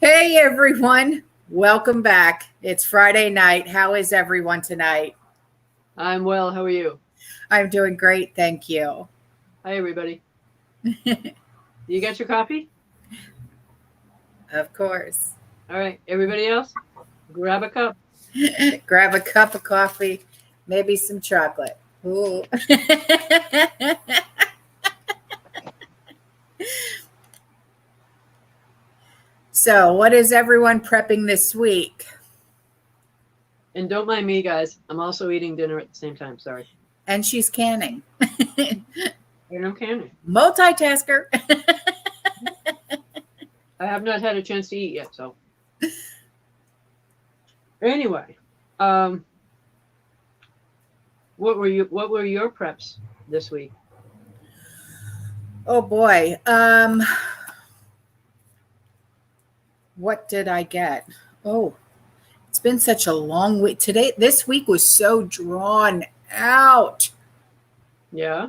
Hey everyone, welcome back. It's Friday night. How is everyone tonight? I'm well. How are you? I'm doing great, thank you. Hi, everybody. You got your coffee? Of course. All right. Everybody else, grab a cup. Grab a cup of coffee, maybe some chocolate. Ooh. So, what is everyone prepping this week? And don't mind me, guys. I'm also eating dinner at the same time. Sorry. And she's canning. And I'm canning. Multitasker. I have not had a chance to eat yet, so. Anyway, um, what were your preps this week? Oh boy. What did I get? Oh, it's been such a long week. This week was so drawn out. Yeah.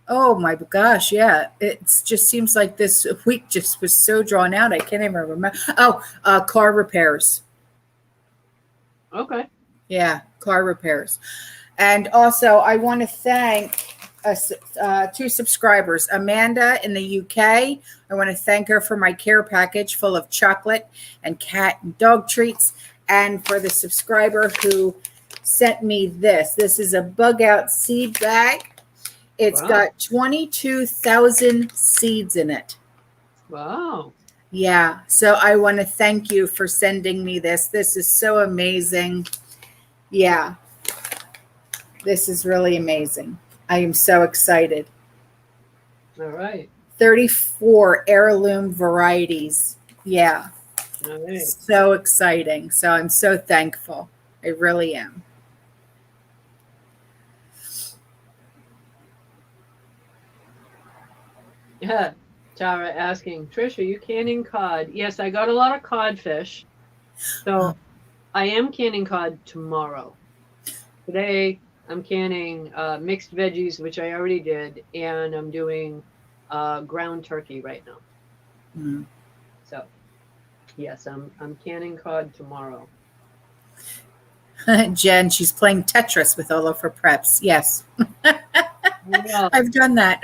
Oh my gosh, yeah. It just seems like this week just was so drawn out. I can't even remember. Oh, car repairs. Okay. Yeah, car repairs. And also, I want to thank two subscribers, Amanda in the UK. I want to thank her for my care package full of chocolate and cat and dog treats, and for the subscriber who sent me this. This is a bug out seed bag. It's Wow. got 22,000 seeds in it. Wow. Yeah. So I want to thank you for sending me this. This is so amazing. Yeah. This is really amazing. I am so excited. All right. 34 heirloom varieties. Yeah. Nice. So exciting. So I'm so thankful. I really am. Yeah. Tara asking, Trish, are you canning cod? Yes, I got a lot of codfish. So I am canning cod tomorrow. Today, I'm canning mixed veggies, which I already did, and I'm doing ground turkey right now. Mm. So, yes, I'm canning cod tomorrow. Jen, she's playing Tetris with all of her preps. Yes. Yeah, I've done that.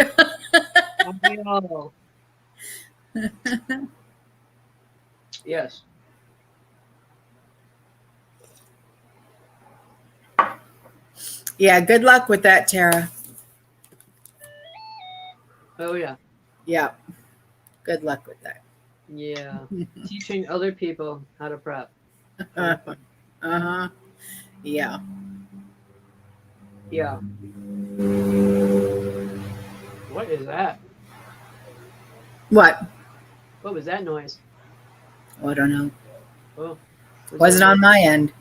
I know. Yes. Yeah, good luck with that, Tara. Oh yeah. Yeah, good luck with that. Yeah. Teaching other people how to prep. Uh-huh. Yeah. Yeah. What is that? What? What was that noise? Oh, I don't know. Oh, Wasn't on my end.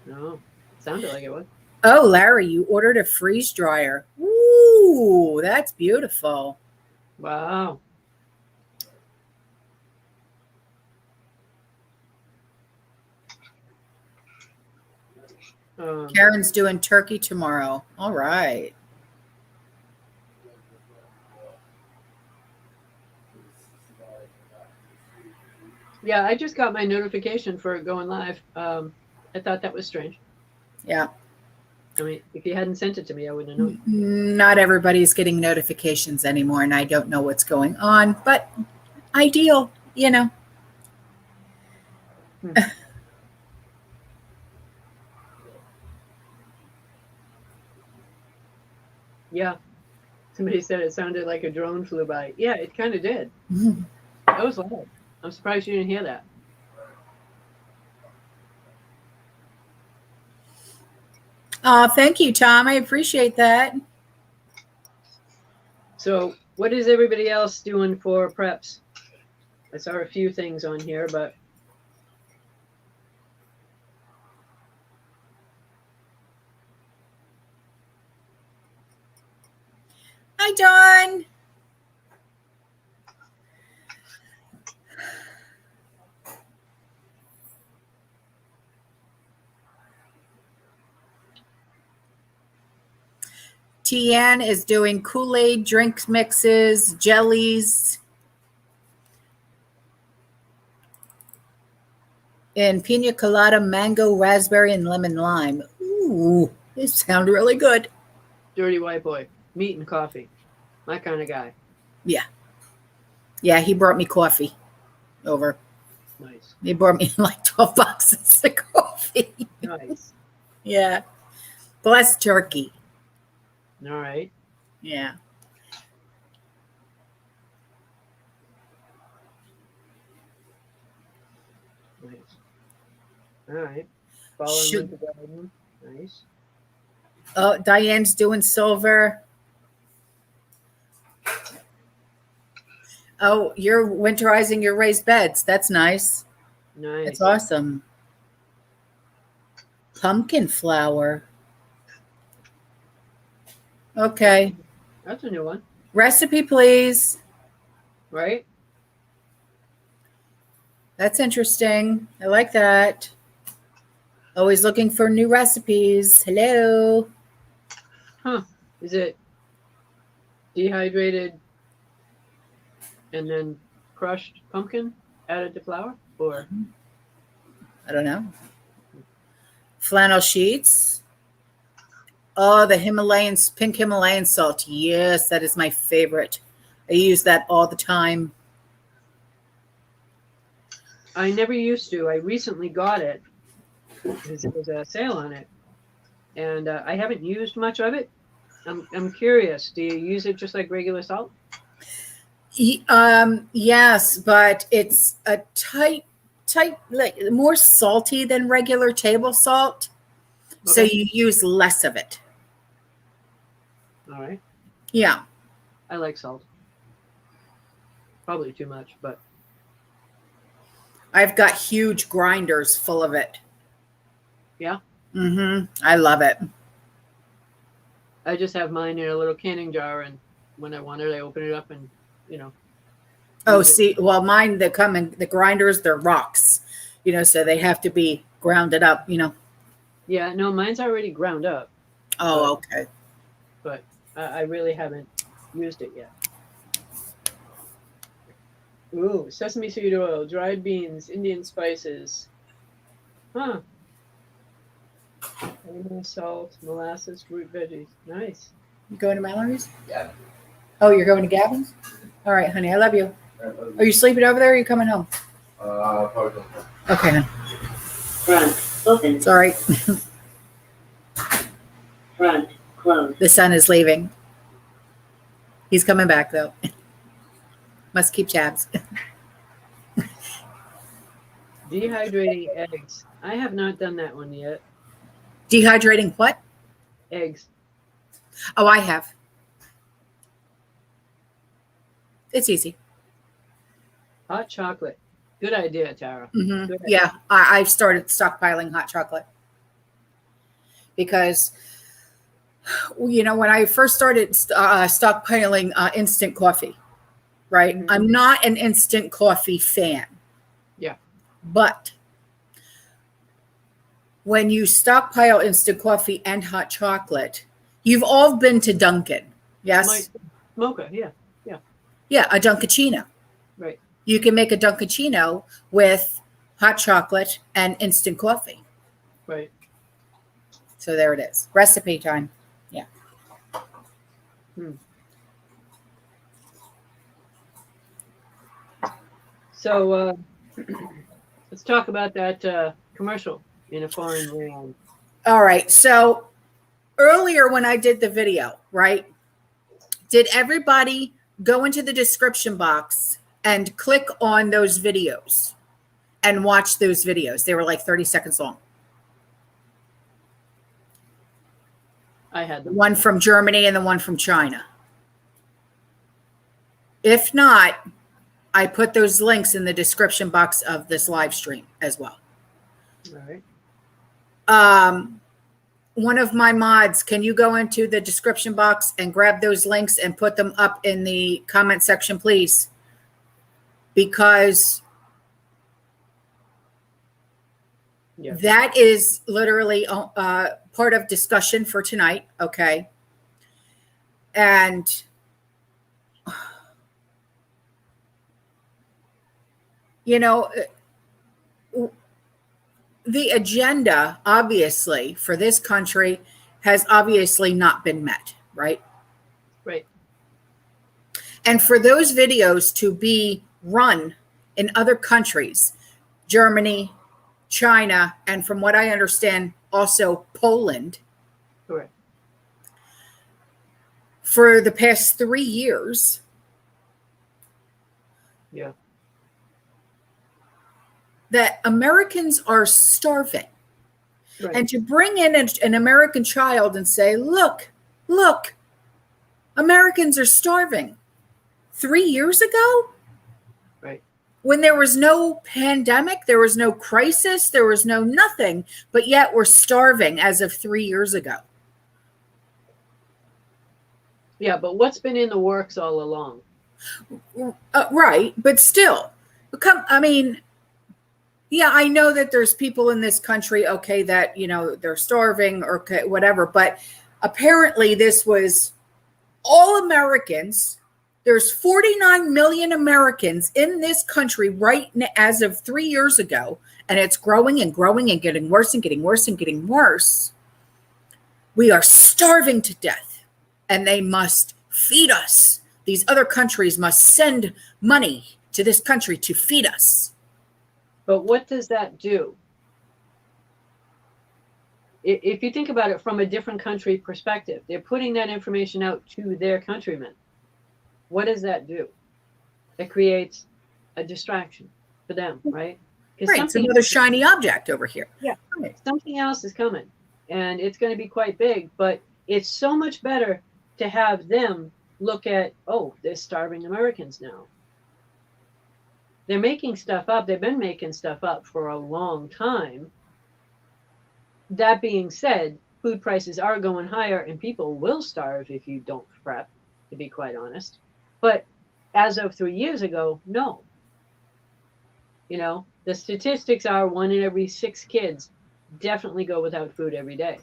No, sounded like it was. Oh, Larry, you ordered a freeze dryer. Ooh, that's beautiful. Wow. Karen's doing turkey tomorrow. All right. Yeah, I just got my notification for it going live. I thought that was strange. Yeah. I mean, if you hadn't sent it to me, I wouldn't have known. Not everybody's getting notifications anymore, and I don't know what's going on, but ideal, you know. Yeah. Somebody said it sounded like a drone flew by. Yeah, it kind of did. That was loud. I'm surprised you didn't hear that. Thank you, Tom. I appreciate that. So, what is everybody else doing for preps? I saw a few things on here, but Hi, Dawn. Tian is doing Kool-Aid drink mixes, jellies. in pina colada, mango, raspberry, and lemon lime. Ooh, it sounds really good. Dirty white boy. Meat and coffee. My kind of guy. Yeah. Yeah, he brought me coffee over. Nice. He brought me like 12 boxes of coffee. Nice. Yeah. Bless turkey. All right. Yeah. Nice. All right. Following Winter Garden. Nice. Oh, Diane's doing silver. Oh, you're winterizing your raised beds. That's nice. Nice. That's awesome. Pumpkin flower. Okay. That's a new one. Recipe, please. Right? That's interesting. I like that. Always looking for new recipes. Hello. Huh. Is it dehydrated and then crushed pumpkin added to flour? Or I don't know. Flannel sheets. Oh, the pink Himalayan salt. Yes, that is my favorite. I use that all the time. I never used to. I recently got it because there was a sale on it. And I haven't used much of it. I'm curious. Do you use it just like regular salt? Yes, but it's a tight, like more salty than regular table salt. Okay. So you use less of it. All right. Yeah. I like salt. Probably too much, but. I've got huge grinders full of it. Yeah? Mm-hmm. I love it. I just have mine in a little canning jar, and when I want it, I open it up and, Oh, see, well, mine, the grinders, they're rocks, so they have to be grounded up, Yeah, no, mine's already ground up. Oh, okay. But I really haven't used it yet. Ooh, sesame seed oil, dried beans, Indian spices. Huh. Salt, molasses, root veggies. Nice. You going to Mallory's? Yeah. Oh, you're going to Gavin's? All right, honey. I love you. Are you sleeping over there or are you coming home? Probably. Okay, honey. Front, open. Sorry. Front, closed. The sun is leaving. He's coming back, though. Must keep tabs. Dehydrating eggs. I have not done that one yet. Dehydrating what? Eggs. Oh, I have. It's easy. Hot chocolate. Good idea, Tara. Mm-hmm. Good idea. Yeah, I've started stockpiling hot chocolate because, when I first started stockpiling instant coffee, right? Mm-hmm. I'm not an instant coffee fan. Yeah. But when you stockpile instant coffee and hot chocolate, you've all been to Dunkin', yes? Mocha, yeah. Yeah, a Dunkaccino. Right. You can make a Dunkaccino with hot chocolate and instant coffee. Right. So there it is. Recipe time. Yeah. So let's talk about that commercial in a foreign land. All right. So earlier when I did the video, right, did everybody go into the description box and click on those videos and watch those videos? They were like 30 seconds long. I had them. One from Germany and the one from China. If not, I put those links in the description box of this live stream as well. All right. One of my mods, can you go into the description box and grab those links and put them up in the comment section, please? Because that is literally part of discussion for tonight, okay? And the agenda, obviously, for this country has obviously not been met, right? Right. And for those videos to be run in other countries, Germany, China, and from what I understand, also Poland, Correct. for the past 3 years, Yeah. that Americans are starving. Right. And to bring in an American child and say, look, Americans are starving. 3 years ago, Right. when there was no pandemic, there was no crisis, there was no nothing, but yet we're starving as of 3 years ago. Yeah, but what's been in the works all along? Right, but still, yeah, I know that there's people in this country, okay, that, they're starving or okay, whatever, but apparently this was all Americans. There's 49 million Americans in this country right now, as of 3 years ago, and it's growing and growing and getting worse and getting worse and getting worse. We are starving to death, and they must feed us. These other countries must send money to this country to feed us. But what does that do? If you think about it from a different country perspective, they're putting that information out to their countrymen. What does that do? It creates a distraction for them, right? Right, it's another shiny object over here. Yeah, right. Something else is coming, and it's going to be quite big, but it's so much better to have them look at, oh, they're starving Americans now. They're making stuff up. They've been making stuff up for a long time. That being said, food prices are going higher and people will starve if you don't prep, to be quite honest. But as of 3 years ago, no. The statistics are 1 in every 6 kids definitely go without food every day.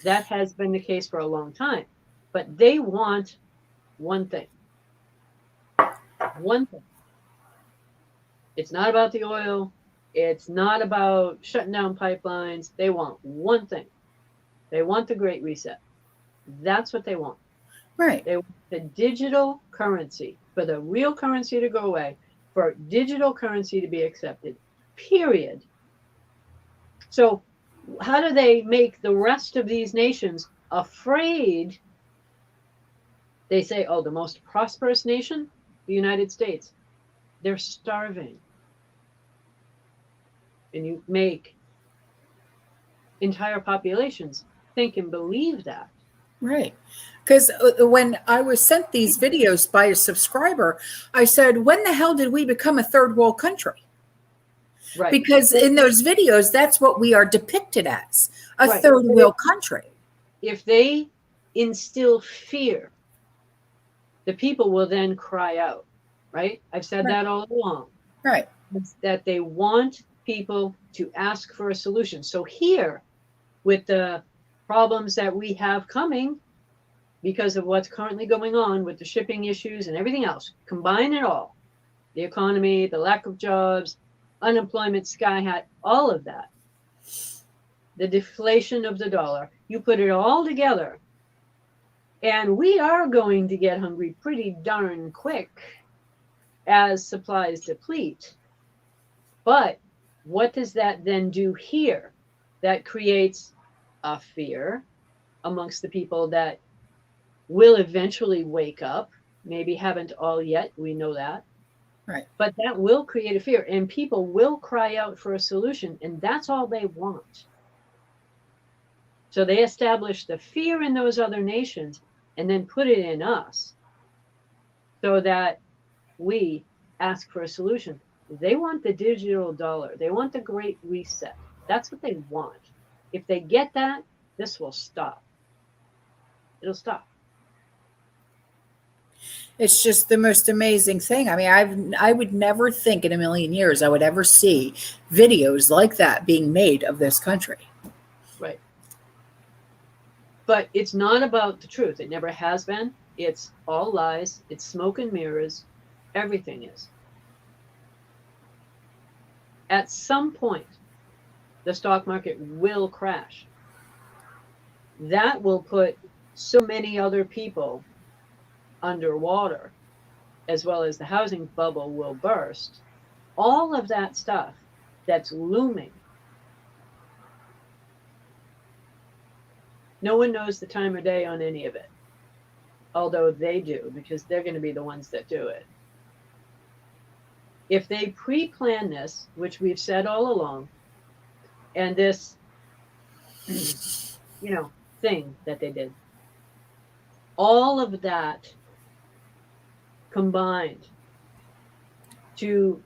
That has been the case for a long time. But they want one thing. One thing. It's not about the oil. It's not about shutting down pipelines. They want one thing. They want the Great Reset. That's what they want. Right. They want the digital currency, for the real currency to go away, for digital currency to be accepted, period. So how do they make the rest of these nations afraid? They say, oh, the most prosperous nation, the United States, they're starving. And you make entire populations think and believe that. Right. Because when I was sent these videos by a subscriber, I said, when the hell did we become a third world country? Right. Because in those videos, that's what we are depicted as, a Right. third world country. If they instill fear, the people will then cry out, right? I've said Right. that all along. Right. It's that they want people to ask for a solution. So here, with the problems that we have coming because of what's currently going on with the shipping issues and everything else, combine it all, the economy, the lack of jobs, unemployment sky high, all of that, the deflation of the dollar, you put it all together, and we are going to get hungry pretty darn quick as supplies deplete. But what does that then do here? That creates a fear amongst the people that will eventually wake up. Maybe haven't all yet, we know that. Right. But that will create a fear, and people will cry out for a solution, and that's all they want. So they establish the fear in those other nations and then put it in us so that we ask for a solution. They want the digital dollar. They want the Great Reset. That's what they want. If they get that, this will stop. It'll stop. It's just the most amazing thing. I mean, I would never think in a million years I would ever see videos like that being made of this country. Right. But it's not about the truth. It never has been. It's all lies. It's smoke and mirrors. Everything is. At some point, the stock market will crash. That will put so many other people underwater, as well as the housing bubble will burst. All of that stuff that's looming. No one knows the time of day on any of it, although they do, because they're going to be the ones that do it. If they pre-plan this, which we've said all along, and this, thing that they did, all of that combined to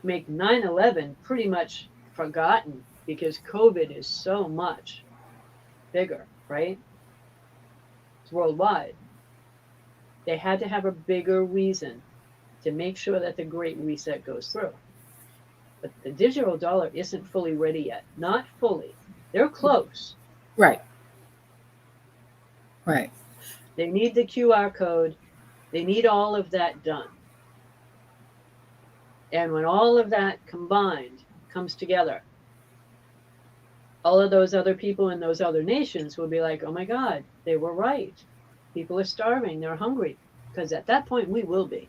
make 9/11 pretty much forgotten, because COVID is so much bigger, right? It's worldwide. They had to have a bigger reason to make sure that the Great Reset goes through. But the digital dollar isn't fully ready yet. Not fully. They're close. Right. Right. They need the QR code. They need all of that done. And when all of that combined comes together, all of those other people in those other nations will be like, oh my God, they were right. People are starving. They're hungry. Because at that point, we will be.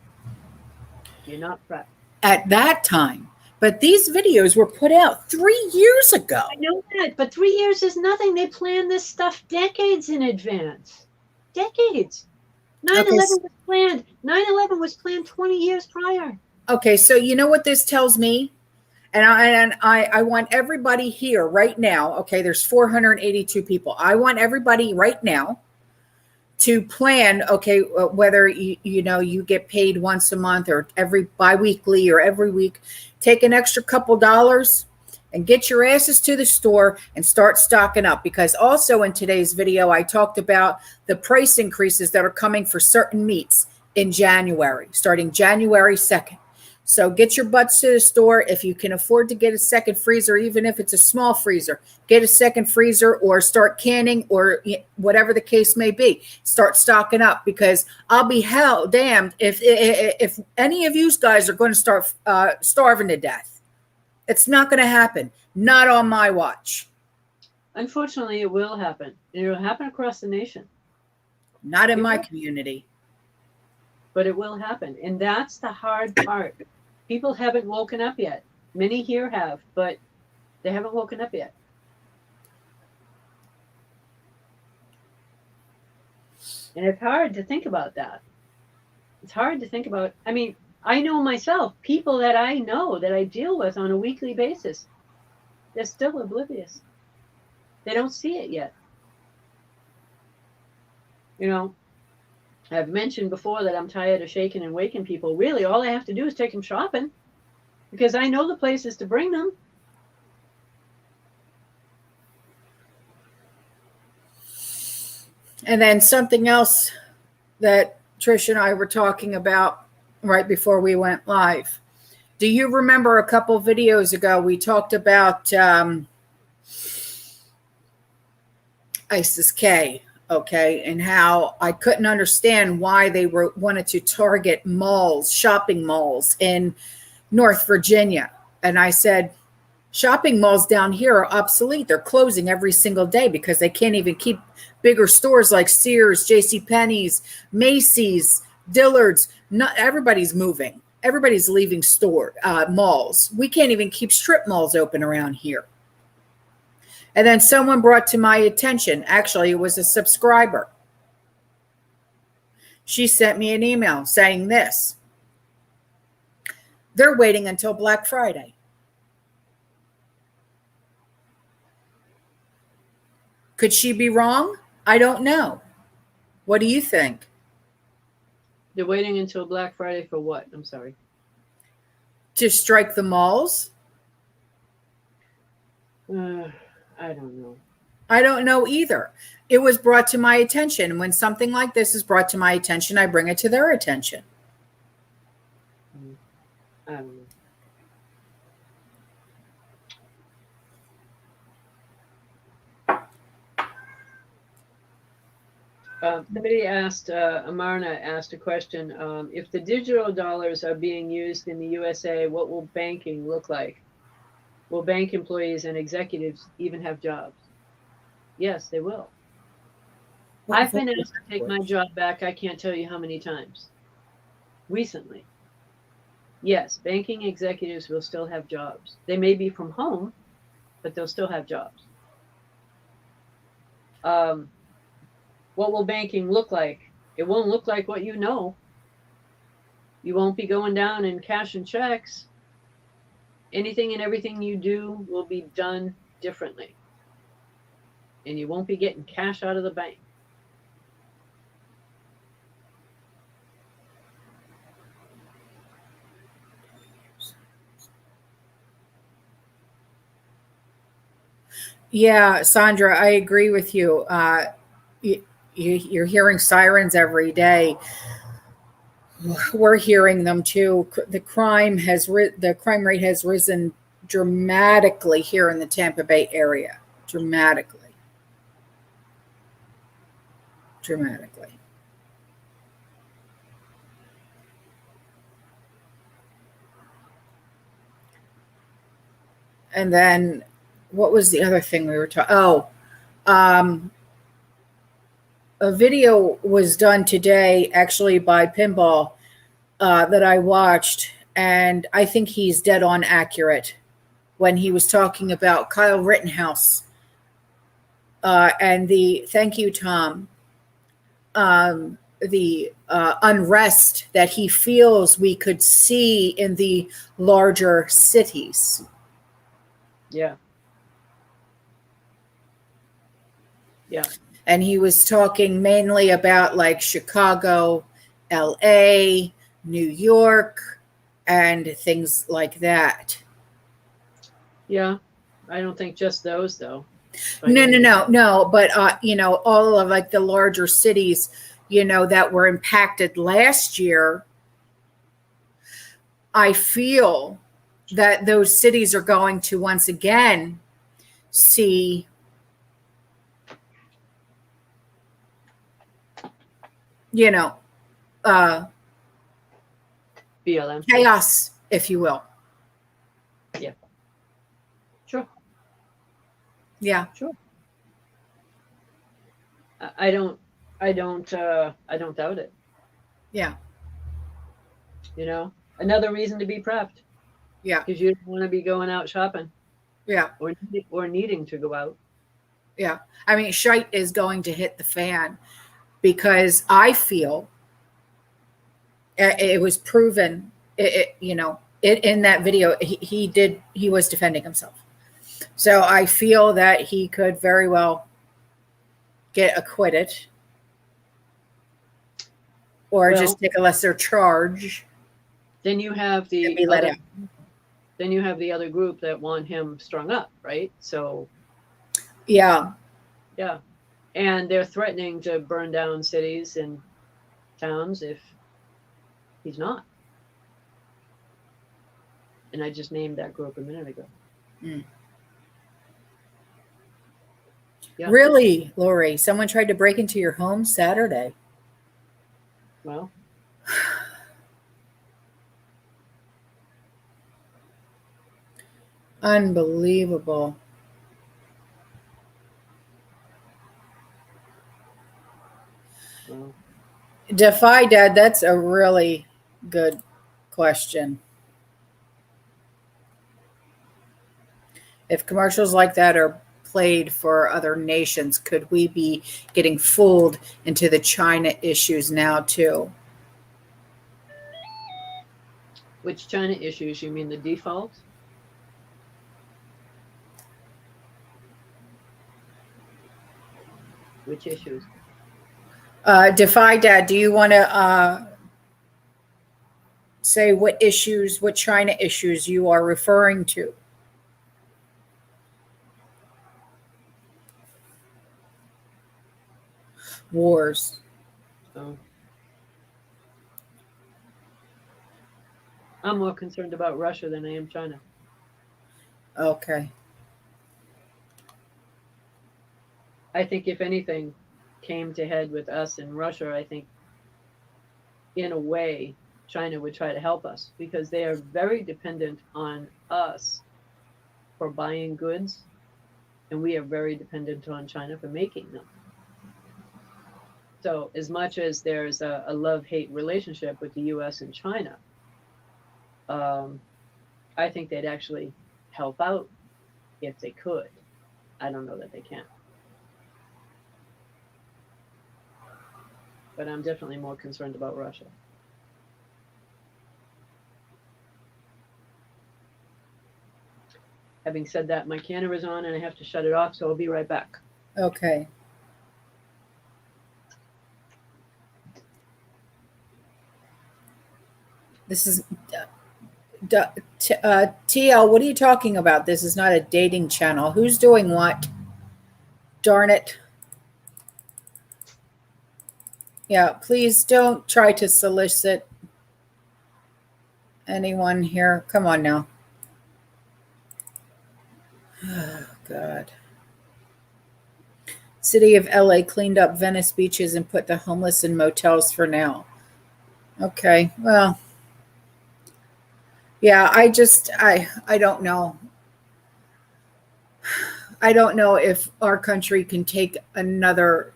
You're not prepped. At that time. But these videos were put out 3 years ago. I know that, but 3 years is nothing. They plan this stuff decades in advance. Decades. 9/11 was planned. 9/11 was planned 20 years prior. Okay, so you know what this tells me? And I want everybody here right now. Okay, there's 482 people. I want everybody right now to plan, okay, whether you get paid once a month or every biweekly or every week, take an extra couple dollars and get your asses to the store and start stocking up. Because also in today's video, I talked about the price increases that are coming for certain meats in January, starting January 2nd. So get your butts to the store. If you can afford to get a second freezer, even if it's a small freezer, get a second freezer or start canning or whatever the case may be. Start stocking up, because I'll be hell damned if any of you guys are going to start starving to death. It's not going to happen. Not on my watch. Unfortunately, it will happen. It will happen across the nation. Not in my community. But it will happen. And that's the hard part. People haven't woken up yet. Many here have, but they haven't woken up yet. And it's hard to think about that. It's hard to think about. I mean, I know myself, people that I know, that I deal with on a weekly basis, they're still oblivious. They don't see it yet. I've mentioned before that I'm tired of shaking and waking people. Really, all I have to do is take them shopping, because I know the places to bring them. And then something else that Trish and I were talking about right before we went live. Do you remember a couple videos ago we talked about ISIS-K? Okay, and how I couldn't understand why they wanted to target malls, shopping malls in North Virginia. And I said, shopping malls down here are obsolete. They're closing every single day because they can't even keep bigger stores like Sears, JCPenney's, Macy's, Dillard's. Not everybody's moving. Everybody's leaving malls. We can't even keep strip malls open around here. And then someone brought to my attention, actually, it was a subscriber. She sent me an email saying this. They're waiting until Black Friday. Could she be wrong? I don't know. What do you think? They're waiting until Black Friday for what? I'm sorry. To strike the malls? I don't know. I don't know either. It was brought to my attention. When something like this is brought to my attention, I bring it to their attention. I don't know. Somebody asked, Amarna asked a question. If the digital dollars are being used in the USA, what will banking look like? Will bank employees and executives even have jobs? Yes, they will. I've been asked to take my job back, I can't tell you how many times recently. Yes, banking executives will still have jobs. They may be from home, but they'll still have jobs. What will banking look like? It won't look like what you know. You won't be going down and cashing checks. Anything and everything you do will be done differently. And you won't be getting cash out of the bank. Yeah, Sandra, I agree with you. You're hearing sirens every day. We're hearing them too. The crime rate has risen dramatically here in the Tampa Bay area. Dramatically. And then what was the other thing we were talking? A video was done today actually by Pinball that I watched, and I think he's dead on accurate when he was talking about Kyle Rittenhouse and the thank you, Tom. The unrest that he feels we could see in the larger cities. Yeah. Yeah. And he was talking mainly about like Chicago, LA, New York, and things like that. Yeah. I don't think just those though. No. But, all of like the larger cities, that were impacted last year, I feel that those cities are going to once again see BLM. chaos, if you will. Yeah. Sure. Yeah. Sure. I don't doubt it. Yeah. Another reason to be prepped. Yeah. Because you don't want to be going out shopping. Yeah. Or needing to go out. Yeah. I mean, shite is going to hit the fan because I feel it was proven, in that video, he was defending himself. So I feel that he could very well get acquitted or just take a lesser charge. Then you have the be let out. Then you have the other group that want him strung up, right? So yeah. And they're threatening to burn down cities and towns if he's not. And I just named that group a minute ago. Yeah. Really, Lori? Someone tried to break into your home Saturday. Well, unbelievable. Well, Defy Dad, that's a really good question. If commercials like that are played for other nations, could we be getting fooled into the China issues now too? which China issues? You mean the default? Which issues? Defy Dad, do you want to say what China issues you are referring to? Wars. So I'm more concerned about Russia than I am China. Okay. I think if anything came to head with us and Russia, I think in a way China would try to help us because they are very dependent on us for buying goods, and we are very dependent on China for making them. So as much as there's a love-hate relationship with the U.S. and China, I think they'd actually help out if they could. I don't know that they can. But I'm definitely more concerned about Russia. Having said that, my canner is on and I have to shut it off, so I'll be right back. Okay. This is TL. What are you talking about? This is not a dating channel. Who's doing what? Darn it. Yeah, please don't try to solicit anyone here. Come on now. Oh, God. City of LA cleaned up Venice beaches and put the homeless in motels for now. Okay, well, yeah, I don't know. I don't know if our country can take another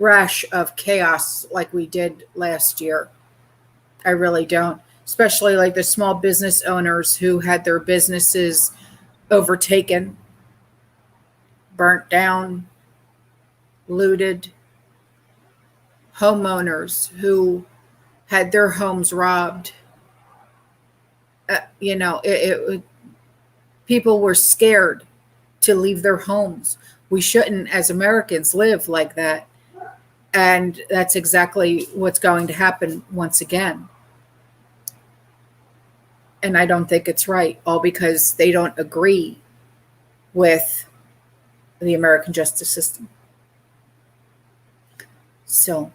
rash of chaos like we did last year. I really don't. Especially like the small business owners who had their businesses overtaken, burnt down, looted, homeowners who had their homes robbed. People were scared to leave their homes. We shouldn't, as Americans, live like that. And that's exactly what's going to happen once again. And I don't think it's right, all because they don't agree with the American justice system. So,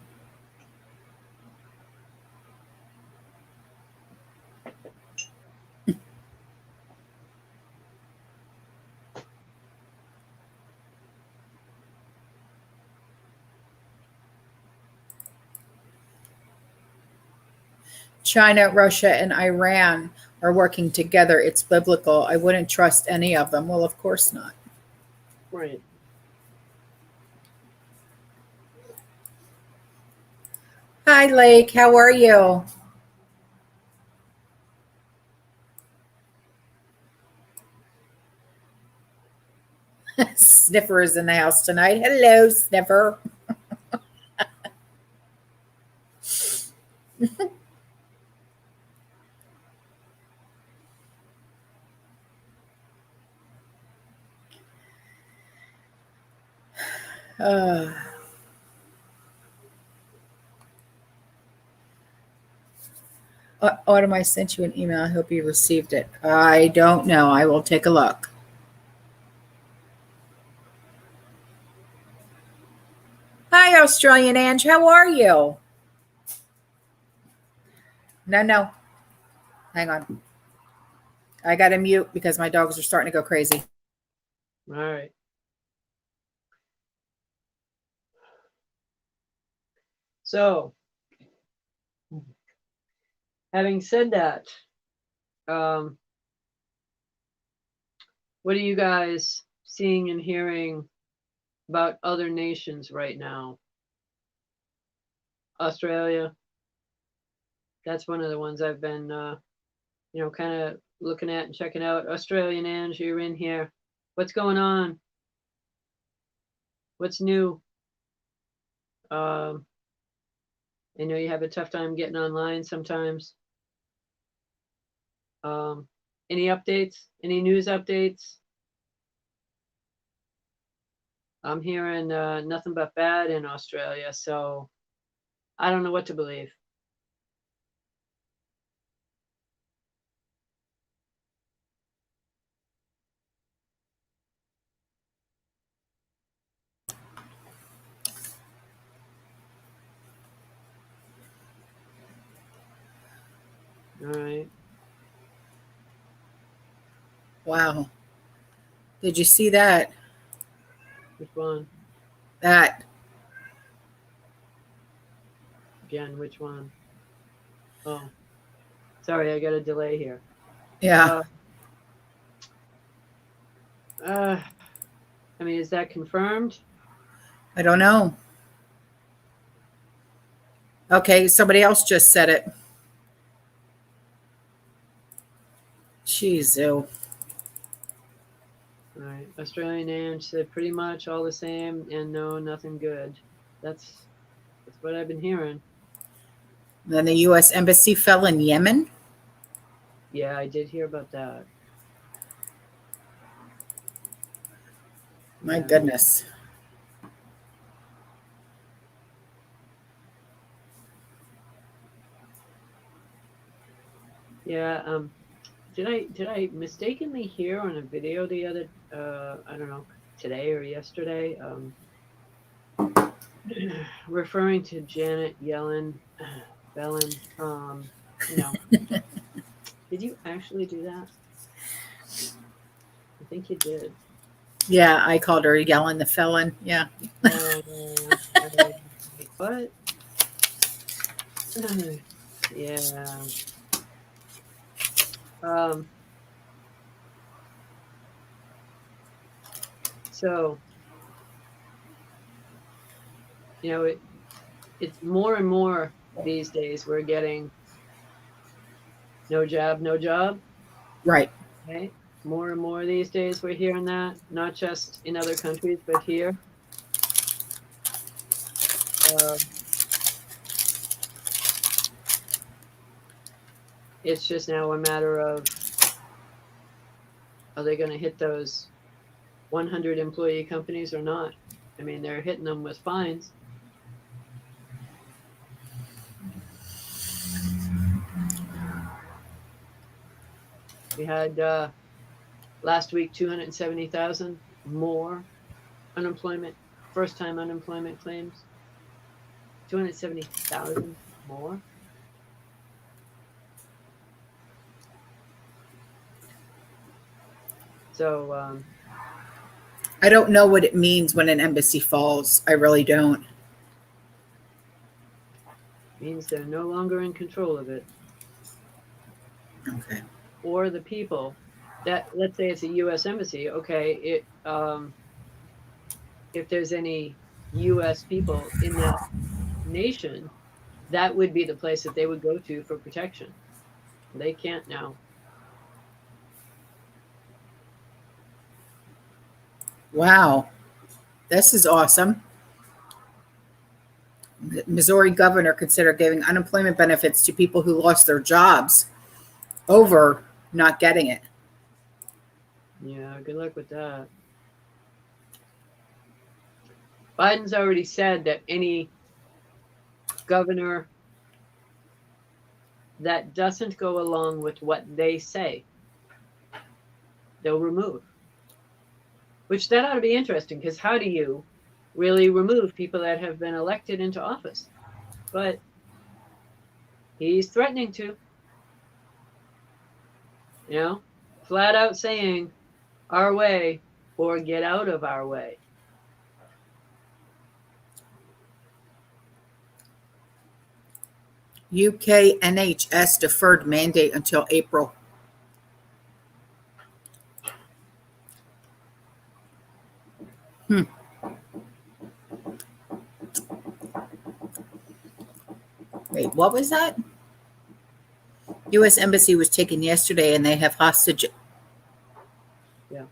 China, Russia, and Iran are working together. It's biblical. I wouldn't trust any of them. Well, of course not. Right. Hi, Lake. How are you? Sniffer is in the house tonight. Hello, Sniffer. Autumn, I sent you an email. I hope you received it. I don't know. I will take a look. Hi, Australian Ange. How are you? No. Hang on. I got to mute because my dogs are starting to go crazy. All right. So, having said that, what are you guys seeing and hearing about other nations right now? Australia, that's one of the ones I've been, kind of looking at and checking out. Australian Ange, you're in here. What's going on? What's new? I know you have a tough time getting online sometimes. Any updates? Any news updates? I'm hearing nothing but bad in Australia, so I don't know what to believe. All right. Wow. Did you see that? Which one? That. Again, which one? Oh, sorry, I got a delay here. Yeah. I mean, is that confirmed? I don't know. Okay, somebody else just said it. Jeez, ew. All right. Australian name said pretty much all the same and no, nothing good. That's what I've been hearing. Then the U.S. Embassy fell in Yemen. Yeah, I did hear about that. My Yeah. goodness. Yeah. Did I mistakenly hear on a video the other I don't know, today or yesterday, referring to Janet Yellen, Bellin, you know, did you actually do that? I think you did. Yeah, I called her Yellen the felon. Yeah. What? Yeah. So, you know, it's more and more these days we're getting no job, no job. Right. Right? More and more these days we're hearing that, not just in other countries, but here. It's just now a matter of, are they going to hit those 100 employee companies or not? I mean, they're hitting them with fines. We had last week 270,000 more unemployment, first-time unemployment claims. 270,000 more. So I don't know what it means when an embassy falls. I really don't. means they're no longer in control of it. Okay. Or the people that, let's say it's a U.S. embassy. Okay, if there's any U.S. people in that nation, that would be the place that they would go to for protection. They can't now. Wow. This is awesome. The Missouri governor considered giving unemployment benefits to people who lost their jobs over not getting it. Yeah, good luck with that. Biden's already said that any governor that doesn't go along with what they say, they'll remove. Which that ought to be interesting, because how do you really remove people that have been elected into office? But he's threatening to, flat out saying our way or get out of our way. UK NHS deferred mandate until April. Wait, what was that? U.S. Embassy was taken yesterday and they have hostage. Yeah.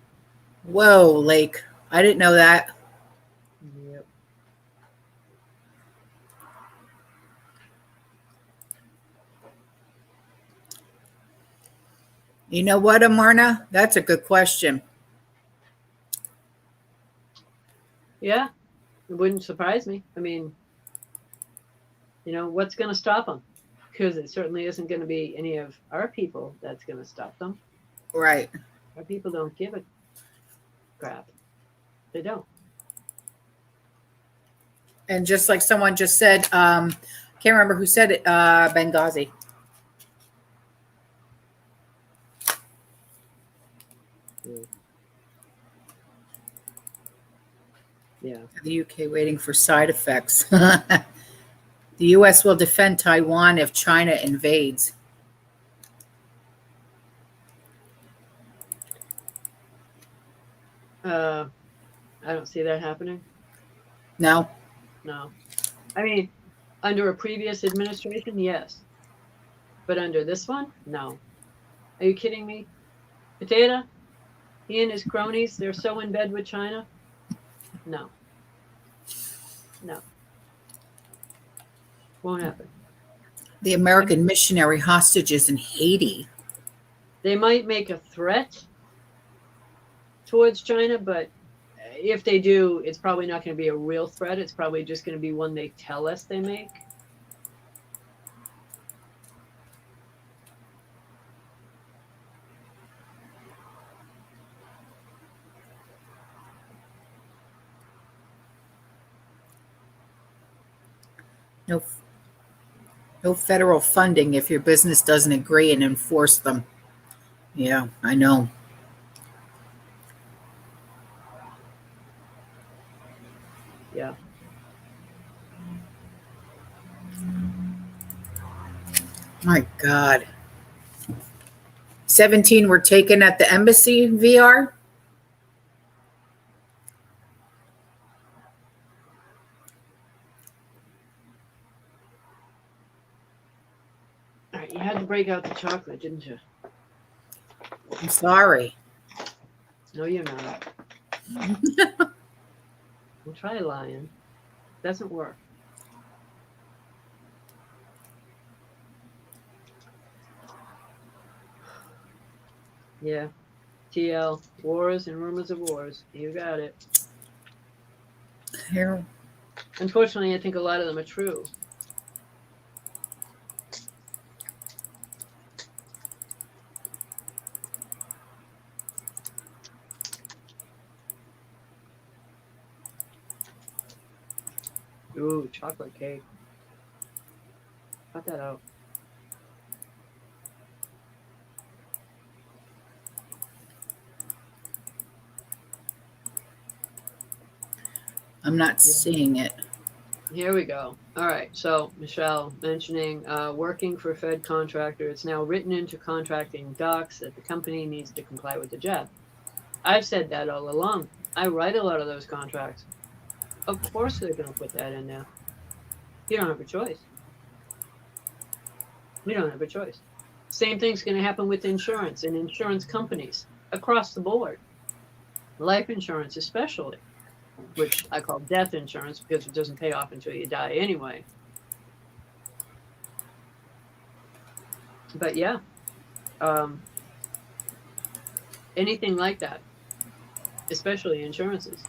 Whoa, Lake. I didn't know that. Yep. You know what, Amarna? That's a good question. Yeah, it wouldn't surprise me. I mean, what's going to stop them? Because it certainly isn't going to be any of our people that's going to stop them. Right. Our people don't give a crap. They don't. And just like someone just said, can't remember who said it, Benghazi. Yeah. The UK waiting for side effects. The U.S. will defend Taiwan if China invades. I don't see that happening. No. No. I mean, under a previous administration, yes. But under this one, no. Are you kidding me? Potato, he and his cronies, they're so in bed with China. No. No. Won't happen. The American missionary hostages in Haiti. They might make a threat towards China, but if they do, it's probably not going to be a real threat. It's probably just going to be one they tell us they make. No, no federal funding if your business doesn't agree and enforce them. Yeah, I know. Yeah. My God. 17 were taken at the embassy, VR. All right, you had to break out the chocolate, didn't you? I'm sorry. No, you're not. We'll try lying. Doesn't work. Yeah. TL, wars and rumors of wars. You got it. Here. Unfortunately, I think a lot of them are true. Ooh, chocolate cake. Cut that out. I'm not seeing it. Here we go. All right. So Michelle mentioning working for Fed contractor. It's now written into contracting docs that the company needs to comply with the job. I've said that all along. I write a lot of those contracts. Of course they're going to put that in there. You don't have a choice. You don't have a choice. Same thing's going to happen with insurance and insurance companies across the board. Life insurance especially, which I call death insurance because it doesn't pay off until you die anyway. But yeah, anything like that, especially insurances.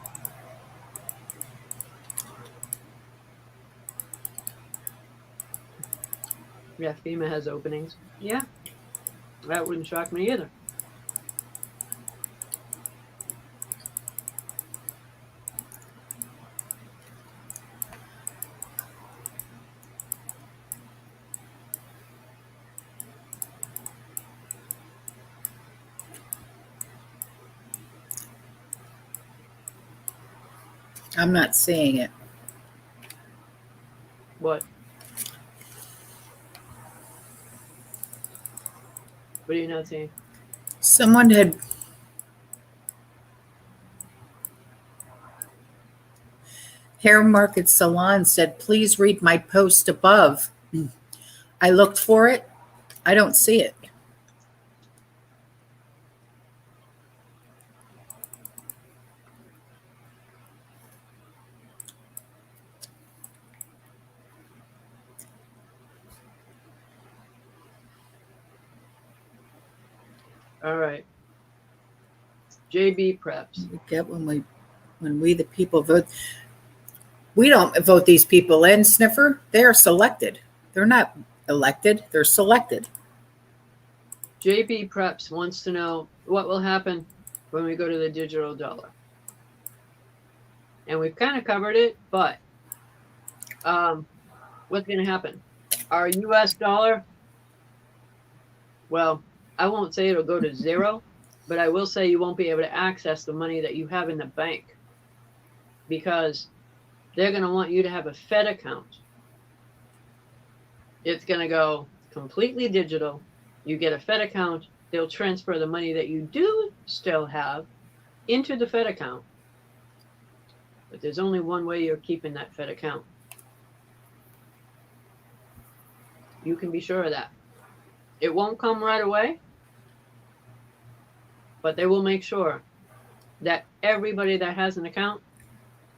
Yeah, FEMA has openings. Yeah, that wouldn't shock me either. I'm not seeing it. What? What are you not seeing? Someone had Hair Market Salon said, please read my post above. I looked for it. I don't see it. All right. JB Preps. We get when we the people vote. We don't vote these people in, Sniffer. They are selected. They're not elected. They're selected. JB Preps wants to know what will happen when we go to the digital dollar. And we've kind of covered it, but what's going to happen? Our US dollar, well, I won't say it'll go to zero, but I will say you won't be able to access the money that you have in the bank because they're going to want you to have a Fed account. It's going to go completely digital. You get a Fed account, they'll transfer the money that you do still have into the Fed account. But there's only one way you're keeping that Fed account. You can be sure of that. It won't come right away, but they will make sure that everybody that has an account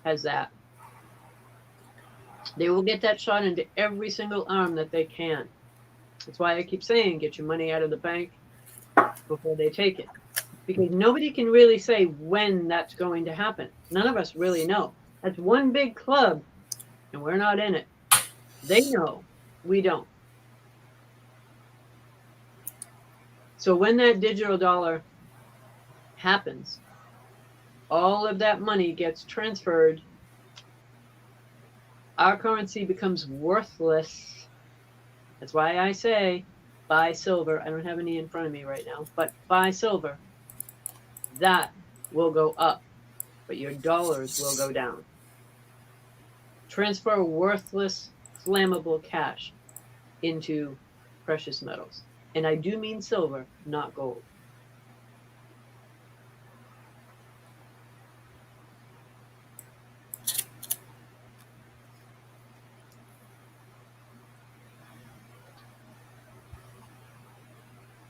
has that. They will get that shot into every single arm that they can. That's why I keep saying, get your money out of the bank before they take it. Because nobody can really say when that's going to happen. None of us really know. That's one big club, and we're not in it. They know. We don't. So when that digital dollar happens, all of that money gets transferred. Our currency becomes worthless. That's why I say buy silver. I don't have any in front of me right now, but buy silver. That will go up, but your dollars will go down. Transfer worthless, flammable cash into precious metals. And I do mean silver, not gold.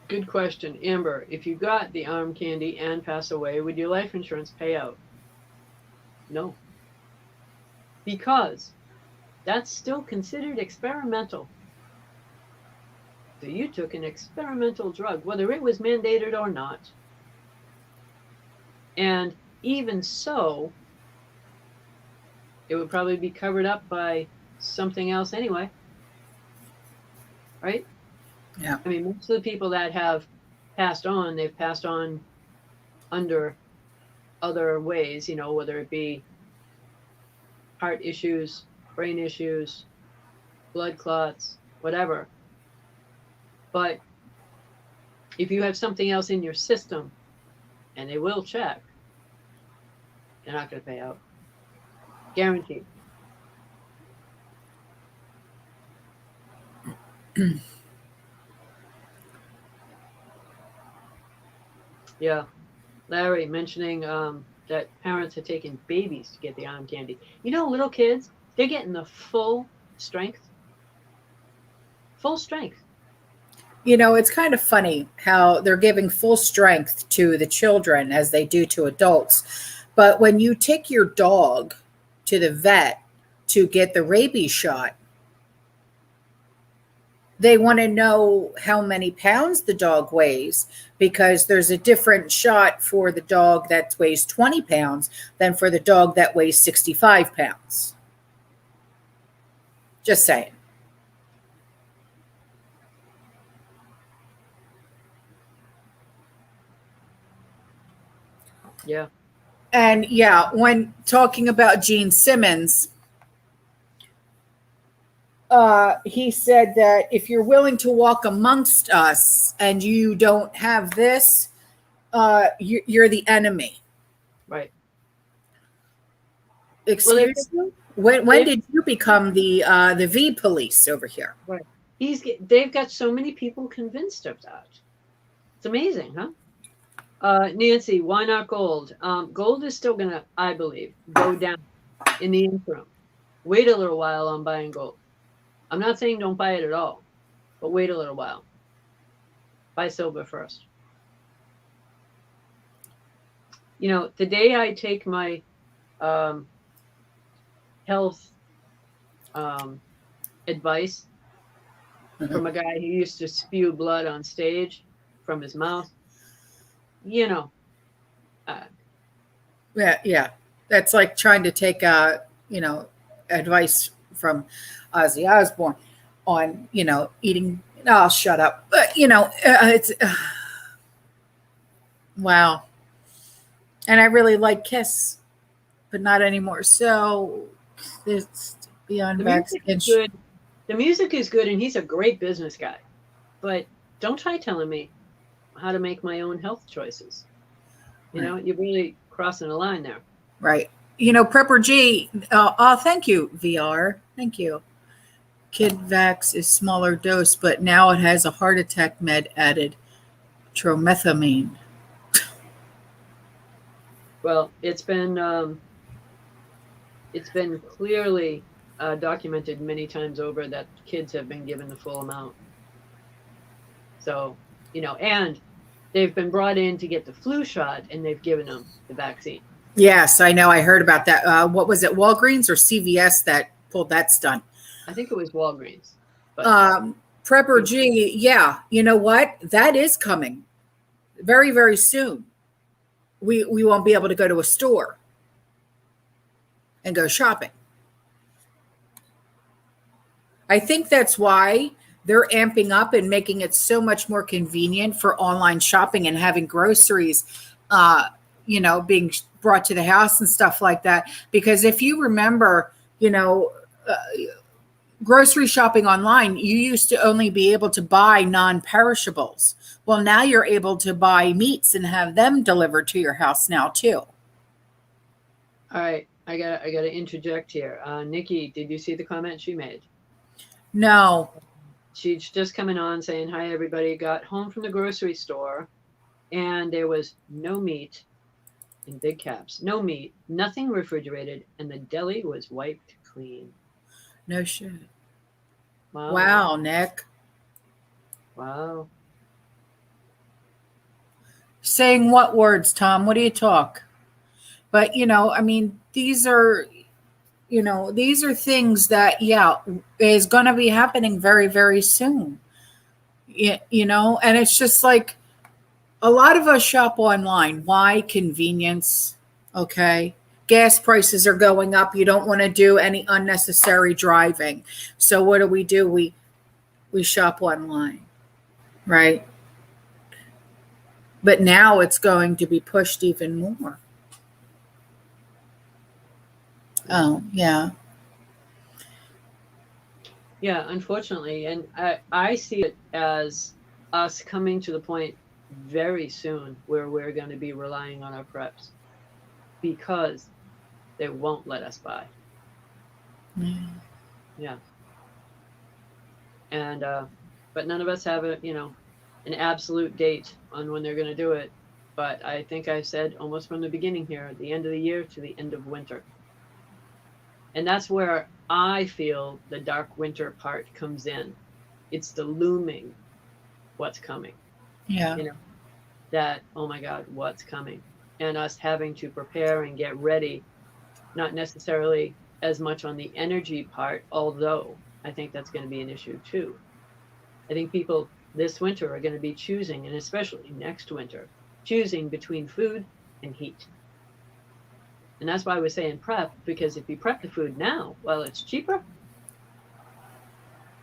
Good question. Amber, if you got the arm candy and pass away, would your life insurance pay out? No. Because that's still considered experimental. So you took an experimental drug, whether it was mandated or not. And even so, it would probably be covered up by something else anyway. Right? Yeah. I mean, most of the people that have passed on, they've passed on under other ways, you know, whether it be heart issues, brain issues, blood clots, whatever. But if you have something else in your system, and they will check, they're not going to pay out. Guaranteed. Yeah. Larry mentioning that parents are taking babies to get the arm candy. You know, little kids, they're getting the full strength. Full strength. You know, it's kind of funny how they're giving full strength to the children as they do to adults. But when you take your dog to the vet to get the rabies shot, they want to know how many pounds the dog weighs, because there's a different shot for the dog that weighs 20 pounds than for the dog that weighs 65 pounds. Just saying. Yeah. And yeah, when talking about Gene Simmons, he said that if you're willing to walk amongst us and you don't have this, you're the enemy. Right. Excuse me? When did you become the V police over here? Right. They've got so many people convinced of that. It's amazing, huh? Nancy, why not gold? Gold is still going to, I believe, go down in the interim. Wait a little while on buying gold. I'm not saying don't buy it at all, but wait a little while. Buy silver first. You know, the day I take my health advice from a guy who used to spew blood on stage from his mouth, you know. Yeah. That's like trying to take, advice from Ozzy Osbourne on, eating. I'll shut up. But, it's, wow. And I really like Kiss, but not anymore. So it's beyond vaccination. The music is good, and he's a great business guy. But don't try telling me how to make my own health choices. You know, you're really crossing a line there. Right. Prepper G, thank you, VR. Thank you. Kidvax is smaller dose, but now it has a heart attack med added, tromethamine. Well, it's been clearly documented many times over that kids have been given the full amount. So, and they've been brought in to get the flu shot, and they've given them the vaccine. Yes, I know. I heard about that. What was it, Walgreens or CVS that pulled that stunt? I think it was Walgreens. But Prepper G, yeah. You know what? That is coming very, very soon. We won't be able to go to a store and go shopping. I think that's why they're amping up and making it so much more convenient for online shopping and having groceries, being brought to the house and stuff like that. Because if you remember, grocery shopping online, you used to only be able to buy non-perishables. Well, now you're able to buy meats and have them delivered to your house now too. All right, I gotta interject here. Nikki, did you see the comment she made? No. She's just coming on saying, hi, everybody. Got home from the grocery store and there was no meat, in big caps, no meat, nothing refrigerated, and the deli was wiped clean. No shit. Wow, Nick. Wow. Saying what words, Tom? What do you talk? But, these are things that, is going to be happening very, very soon. And it's just like a lot of us shop online. Why? Convenience. Okay. Gas prices are going up. You don't want to do any unnecessary driving. So what do? We shop online, right? But now it's going to be pushed even more. Oh, yeah. Yeah, unfortunately. And I see it as us coming to the point very soon where we're going to be relying on our preps because they won't let us buy. Yeah. And, but none of us have an absolute date on when they're going to do it. But I think I said almost from the beginning here, the end of the year to the end of winter. And that's where I feel the dark winter part comes in. It's the looming what's coming. Yeah. That, oh my God, what's coming? And us having to prepare and get ready, not necessarily as much on the energy part, although I think that's going to be an issue too. I think people this winter are going to be choosing, and especially next winter, choosing between food and heat. And that's why I was saying prep, because if you prep the food now, well, it's cheaper.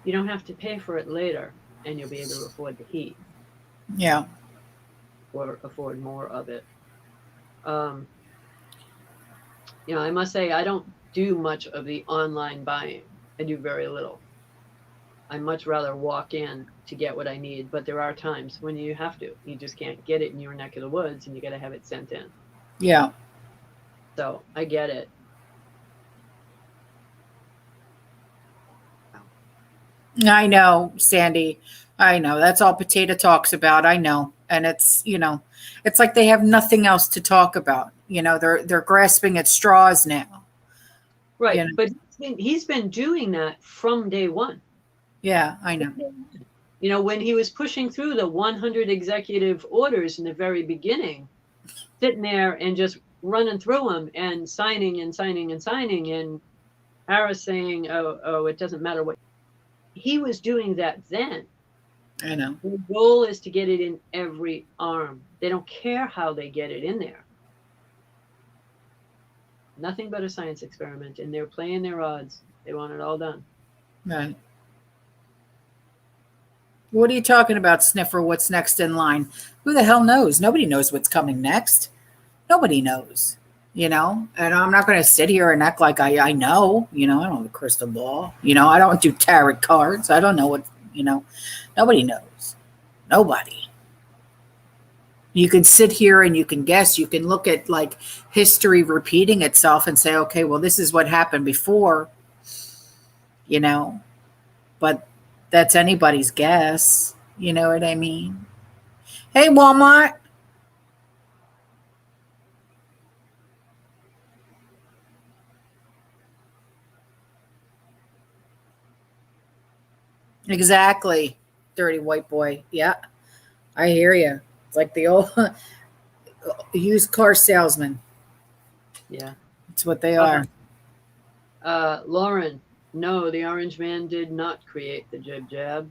You don't have to pay for it later, and you'll be able to afford the heat. Yeah. Or afford more of it. I must say I don't do much of the online buying. I do very little. I much rather walk in to get what I need, but there are times when you have to. You just can't get it in your neck of the woods, and you got to have it sent in. Yeah. So I get it. I know, Sandy. I know. That's all Potato talks about. I know. And it's, it's like they have nothing else to talk about. They're grasping at straws now. Right. But he's been doing that from day one. Yeah, I know. When he was pushing through the 100 executive orders in the very beginning, sitting there and just running through them and signing and signing and signing, and Harris saying, oh, it doesn't matter what. He was doing that then. I know. The goal is to get it in every arm. They don't care how they get it in there. Nothing but a science experiment, and they're playing their odds. They want it all done. Right. What are you talking about, Sniffer? What's next in line? Who the hell knows? Nobody knows what's coming next. Nobody knows, and I'm not going to sit here and act like I know, I don't have a crystal ball, I don't do tarot cards. I don't know what, nobody knows. Nobody. You can sit here and you can guess, you can look at like history repeating itself and say, okay, well, this is what happened before, but that's anybody's guess. You know what I mean? Hey, Walmart. Exactly. Dirty white boy. Yeah, I hear you. It's like the old used car salesman. Yeah. That's what they are. Lauren, no, the orange man did not create the jib jab.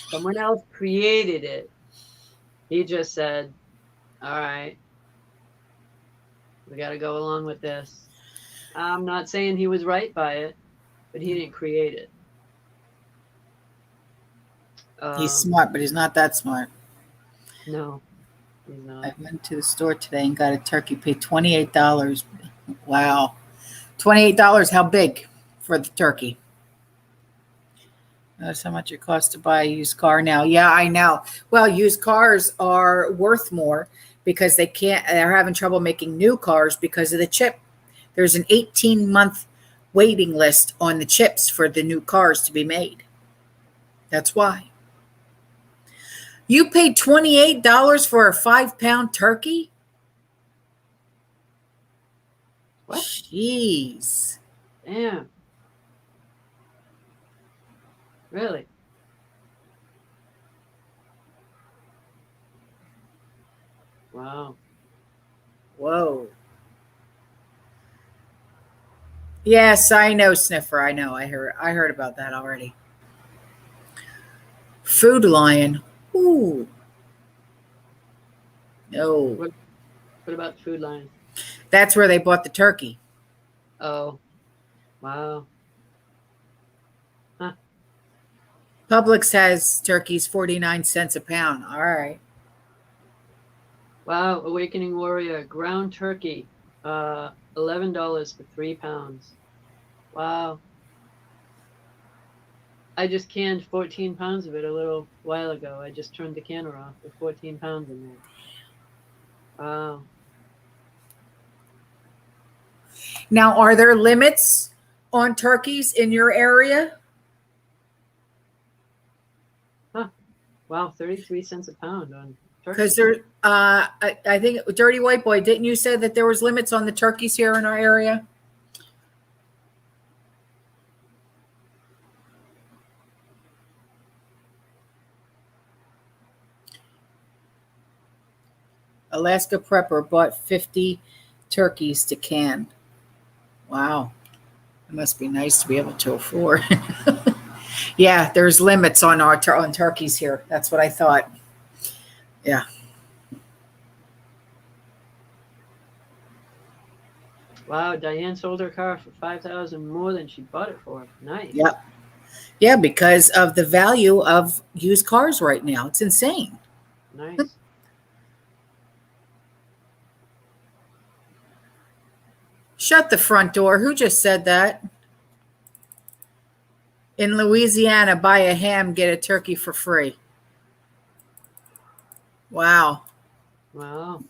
Someone else created it. He just said, all right, we got to go along with this. I'm not saying he was right by it, but he didn't create it. He's smart, but he's not that smart. No, he's not. I went to the store today and got a turkey. Paid $28. Wow, $28. How big for the turkey? That's how much it costs to buy a used car now. Yeah, I know. Well, used cars are worth more because they're having trouble making new cars because of the chip. There's an 18-month waiting list on the chips for the new cars to be made. That's why. You paid $28 for a 5-pound turkey? What? Jeez. Damn. Really? Wow. Whoa. Yes, I know, Sniffer. I know. I heard about that already. Food Lion. Ooh. No. What about the Food Lion? That's where they bought the turkey. Oh. Wow. Huh. Publix has turkeys 49 cents a pound. All right. Wow. Awakening Warrior. Ground turkey. $11 for 3 pounds. Wow. I just canned 14 pounds of it a little while ago. I just turned the canner off with 14 pounds in there. Wow. Now, are there limits on turkeys in your area? Huh. Wow, 33 cents a pound on turkey. Because I think Dirty White Boy, didn't you say that there was limits on the turkeys here in our area? Alaska Prepper bought 50 turkeys to can. Wow. It must be nice to be able to afford. Yeah, there's limits on on turkeys here. That's what I thought. Yeah. Wow, Diane sold her car for $5,000 more than she bought it for. Nice. Yep. Yeah, because of the value of used cars right now. It's insane. Nice. Shut the front door. Who just said that? In Louisiana, buy a ham, get a turkey for free. Wow. Wow.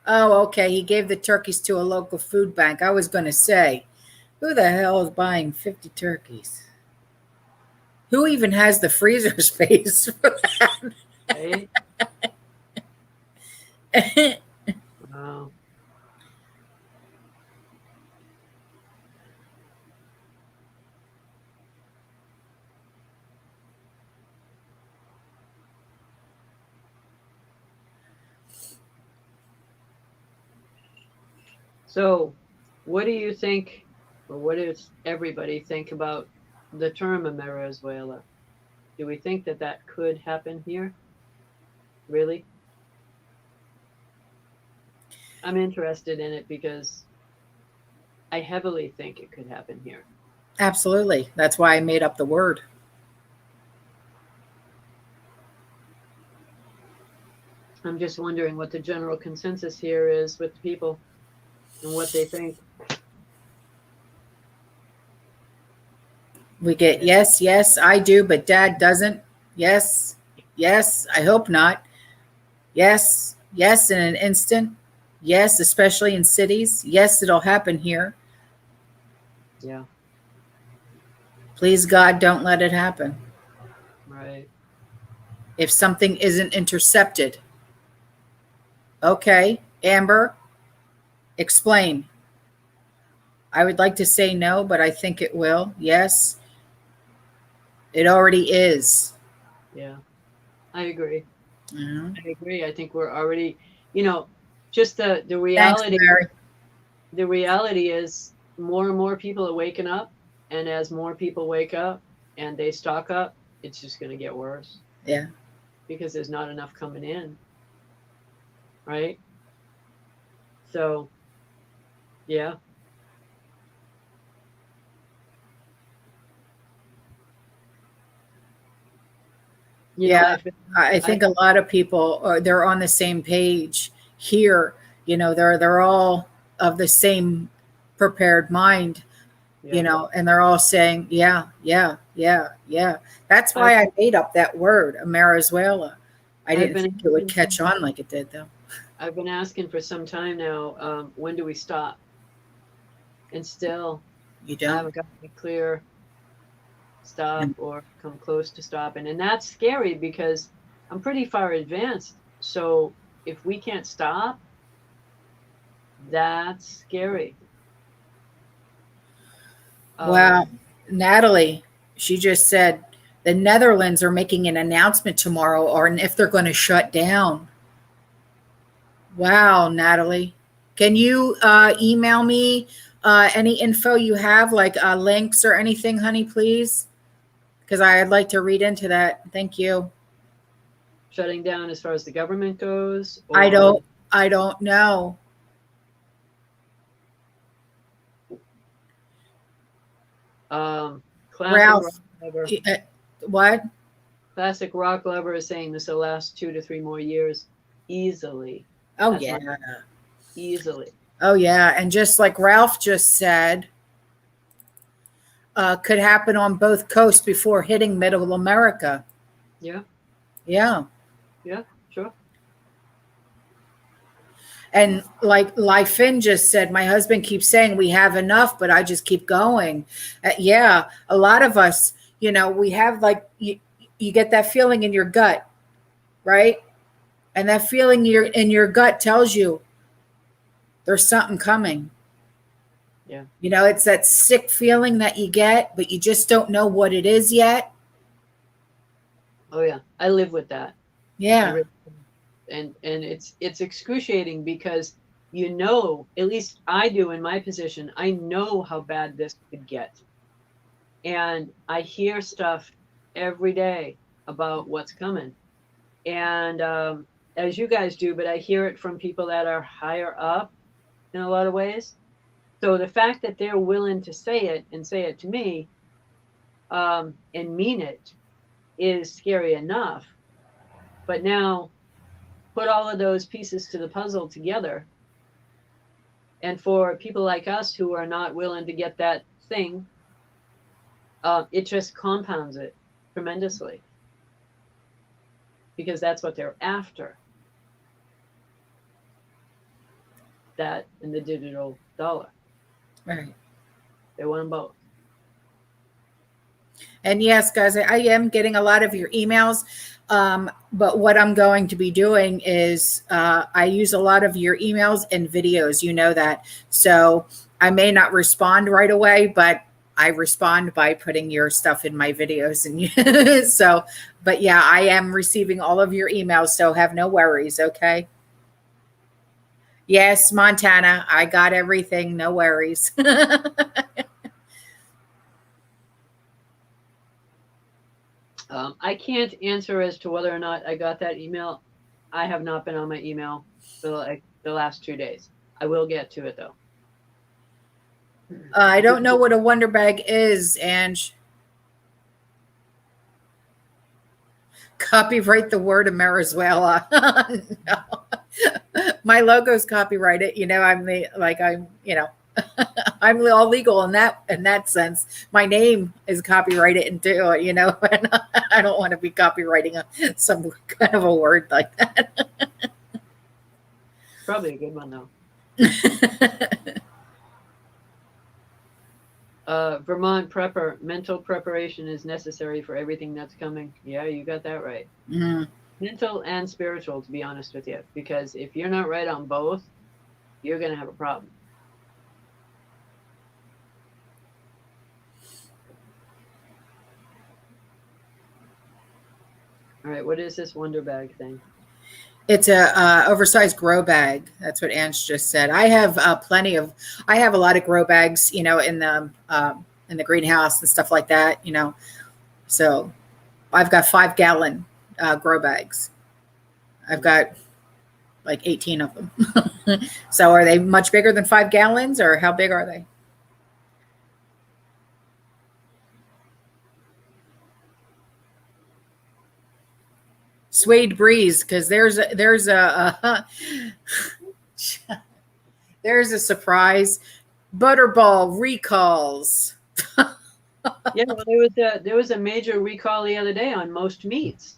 Oh, okay. He gave the turkeys to a local food bank. I was going to say, who the hell is buying 50 turkeys? Who even has the freezer space for that? Hey. Wow. So, what do you think, or what does everybody think about the term Venezuela? Do we think that that could happen here? Really? I'm interested in it because I heavily think it could happen here. Absolutely. That's why I made up the word. I'm just wondering what the general consensus here is with the people and what they think. We get yes, yes, I do, but Dad doesn't. Yes, yes, I hope not. Yes, yes, in an instant. Yes, especially in cities. Yes, it'll happen here. Yeah. Please, God, don't let it happen. Right. If something isn't intercepted. Okay, Amber, Explain. I would like to say no, but I think it will. Yes. It already is. Yeah, I agree. Mhm. I agree. I think we're already, you know, just the Thanks, reality. Mary. The reality is more and more people are waking up, and as more people wake up and they stock up, it's just going to get worse Yeah. because there's not enough coming in, right? So, yeah. You know, Yeah. I've been, I I, think a lot of people are, they're on the same page here. They're all of the same prepared mind, yeah, and they're all saying, yeah, yeah, yeah, yeah. That's I've, why I made up that word, Amerizuela. I I've didn't been, think it would asking catch on like it did, though. I've been asking for some time now, when do we stop? And still, You I don't? haven't got a clear stop And or come close to stopping. And that's scary because I'm pretty far advanced. So if we can't stop, that's scary. Um, wow. Natalie, she just said the Netherlands are making an announcement tomorrow or if they're going to shut down. Wow, Natalie. Can you email me any info you have, like links or anything, honey, please? Because I'd like to read into that. Thank you. Shutting down as far as the government goes, I or don't I don't know. classic rock Ralph, lover. what? Classic rock lover is saying this will last 2 to 3 more years easily. Oh That's yeah. my easily. Oh yeah. And just like Ralph just said, could happen on both coasts before hitting middle America. Yeah, Yeah. yeah, sure. And like Finn just said, my husband keeps saying we have enough, but I just keep going. Yeah, a lot of us, we have like you get that feeling in your gut, right? And that feeling in your gut tells you there's something coming. Yeah. It's that sick feeling that you get, but you just don't know what it is yet. Oh yeah, I live with that. I Yeah. really, and it's excruciating because at least I do in my position, I know how bad this could get. And I hear stuff every day about what's coming. And as you guys do, but I hear it from people that are higher up in a lot of ways. So the fact that they're willing to say it and say it to me, and mean it, is scary enough. But now put all of those pieces to the puzzle together. And for people like us who are not willing to get that thing, it just compounds it tremendously because that's what they're after. That and the digital dollar. Right. They want them both. And yes, guys, I am getting a lot of your emails. But what I'm going to be doing is I use a lot of your emails and videos. You know that. So I may not respond right away, but I respond by putting your stuff in my videos. And so, but yeah, I am receiving all of your emails. So have no worries. Okay. Yes, Montana, I got everything. No worries. I can't answer as to whether or not I got that email. I have not been on my email for like the last 2 days. I will get to it though. I don't know what a wonder bag is, Ange. Copyright the word Amerizuela. No. My logo's copyrighted. I'm all legal in that sense. My name is copyrighted and too, and I don't want to be copywriting some kind of a word like that. Probably a good one though. Vermont prepper, mental preparation is necessary for everything that's coming. Yeah, you got that right. Mm. Mental and spiritual, to be honest with you, because if you're not right on both, you're going to have a problem. All right, what is this Wonder Bag thing? It's a oversized grow bag. That's what Ange just said. I have I have a lot of grow bags, in the greenhouse and stuff like that, So I've got 5-gallon grow bags. I've got like 18 of them. So are they much bigger than 5 gallons, or how big are they? Suede breeze, because there's a there's a surprise. Butterball recalls. Yeah, well, there was a major recall the other day on most meats.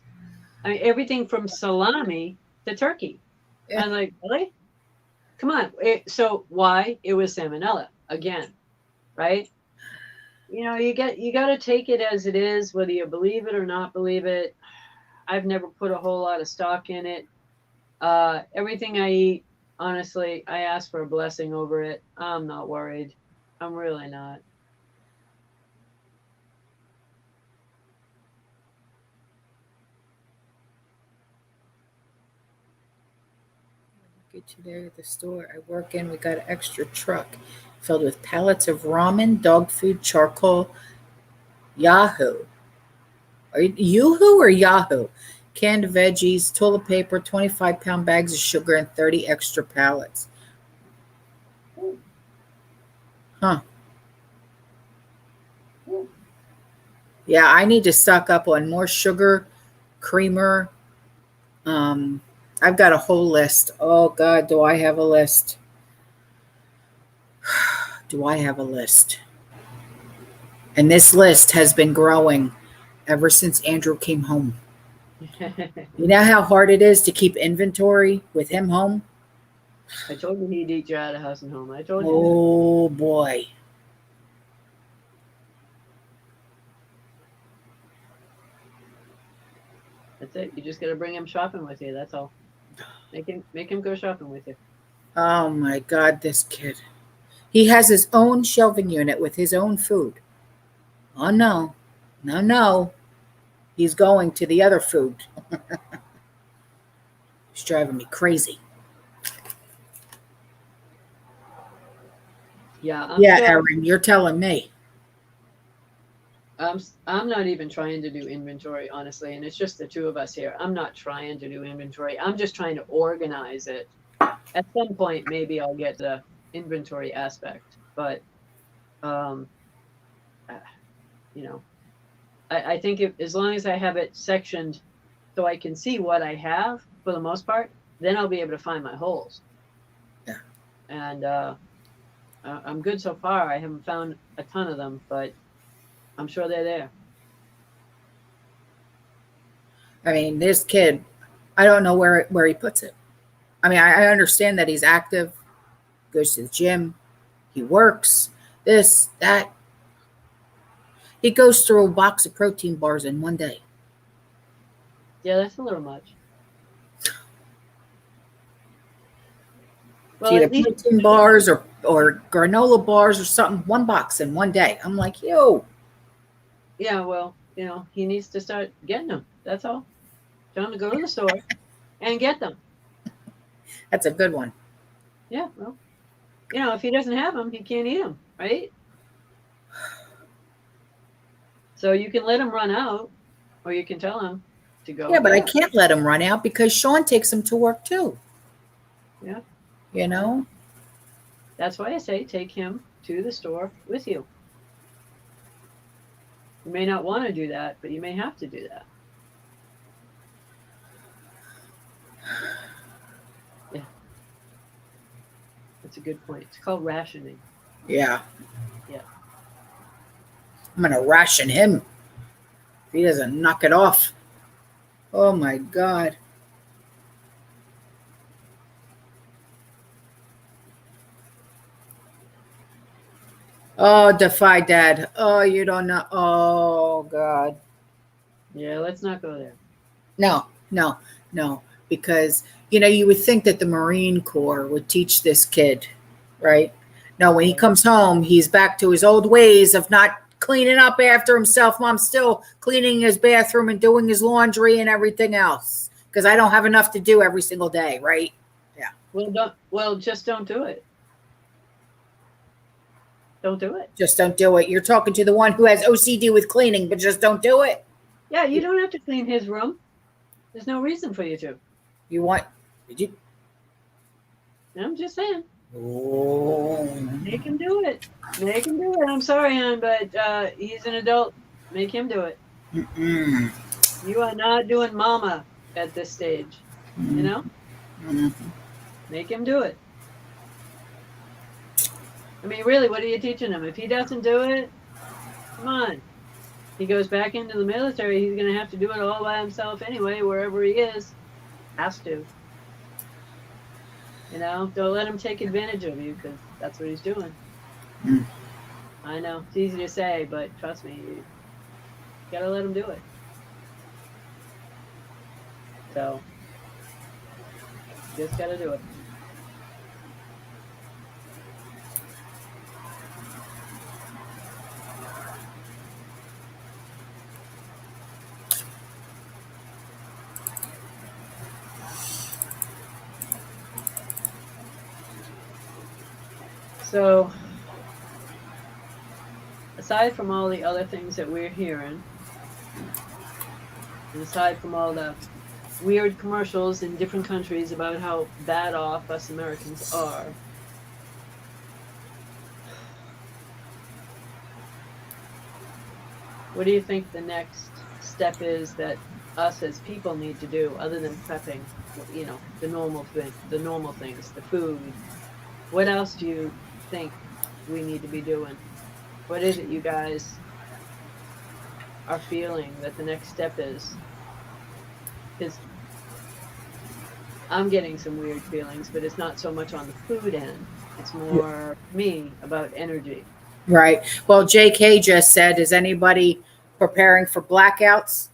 I mean, everything from salami to turkey. Yeah. I was like, really? Come on. So why? It was salmonella again, right? You got to take it as it is, whether you believe it or not believe it. I've never put a whole lot of stock in it. Everything I eat, honestly, I ask for a blessing over it. I'm not worried. I'm really not. Today at the store I work in, we got an extra truck filled with pallets of ramen, dog food, charcoal, Yahoo. Are you Yoo-hoo or Yahoo? Canned veggies, toilet paper, 25-pound bags of sugar, and 30 extra pallets. Huh. Yeah, I need to stock up on more sugar, creamer. I've got a whole list. Oh God, do I have a list? Do I have a list? And this list has been growing ever since Andrew came home. You know how hard it is to keep inventory with him home? I told you he'd eat you out of house and home. I told you. Oh boy. That's it. You just got to bring him shopping with you. That's all. Make him go shopping with you. Oh my God, this kid. He has his own shelving unit with his own food. Oh no. No. He's going to the other food. He's driving me crazy. Yeah. Erin, you're telling me. I'm not even trying to do inventory, honestly, and it's just the two of us here. I'm not trying to do inventory. I'm just trying to organize it. At some point, maybe I'll get the inventory aspect, but I think as long as I have it sectioned so I can see what I have for the most part, then I'll be able to find my holes. Yeah. And I'm good so far. I haven't found a ton of them, but I'm sure they're there. I mean, this kid, I don't know where he puts it. I mean, I understand that he's active, goes to the gym, he works, this, that. He goes through a box of protein bars in one day. Yeah, that's a little much. Well, either protein bars or granola bars or something, one box in one day. I'm like, yo. Yeah, well, he needs to start getting them. That's all. Tell him to go to the store and get them. That's a good one. Yeah, well, if he doesn't have them, he can't eat them, right? So you can let him run out, or you can tell him to go. Yeah, but I can't let him run out because Sean takes him to work too. Yeah. That's why I say take him to the store with you. You may not want to do that, but you may have to do that. Yeah. That's a good point. It's called rationing. Yeah. Yeah. I'm going to ration him if he doesn't knock it off. Oh my God. Oh, defy dad. Oh, you don't know. Oh God. Yeah, let's not go there. No. because, you know, you would think that the Marine Corps would teach this kid, right? No, when he comes home, he's back to his old ways of not cleaning up after himself. Mom's still cleaning his bathroom and doing his laundry and everything else because I don't have enough to do every single day, right? Yeah. Just don't do it. Don't do it. Just don't do it. You're talking to the one who has OCD with cleaning, but just don't do it. Yeah, you don't have to clean his room. There's no reason for you to. You want? I'm just saying. Oh. Make him do it. Make him do it. I'm sorry, hon, but he's an adult. Make him do it. Mm-mm. You are not doing mama at this stage. Mm-hmm. You know? Mm-hmm. Make him do it. I mean, really, what are you teaching him? If he doesn't do it, come on. He goes back into the military, he's going to have to do it all by himself anyway, wherever he is. Has to. You know, don't let him take advantage of you because that's what he's doing. Mm. I know. It's easy to say, but trust me, you got to let him do it. So, just got to do it. So, aside from all the other things that we're hearing, and aside from all the weird commercials in different countries about how bad off us Americans are, what do you think the next step is that us as people need to do other than prepping, you know, the normal things, the food? What else do you think we need to be doing? What is it you guys are feeling that the next step is? Because I'm getting some weird feelings, but it's not so much on the food end. It's more me about energy. Right. Well, JK just said, is anybody preparing for blackouts?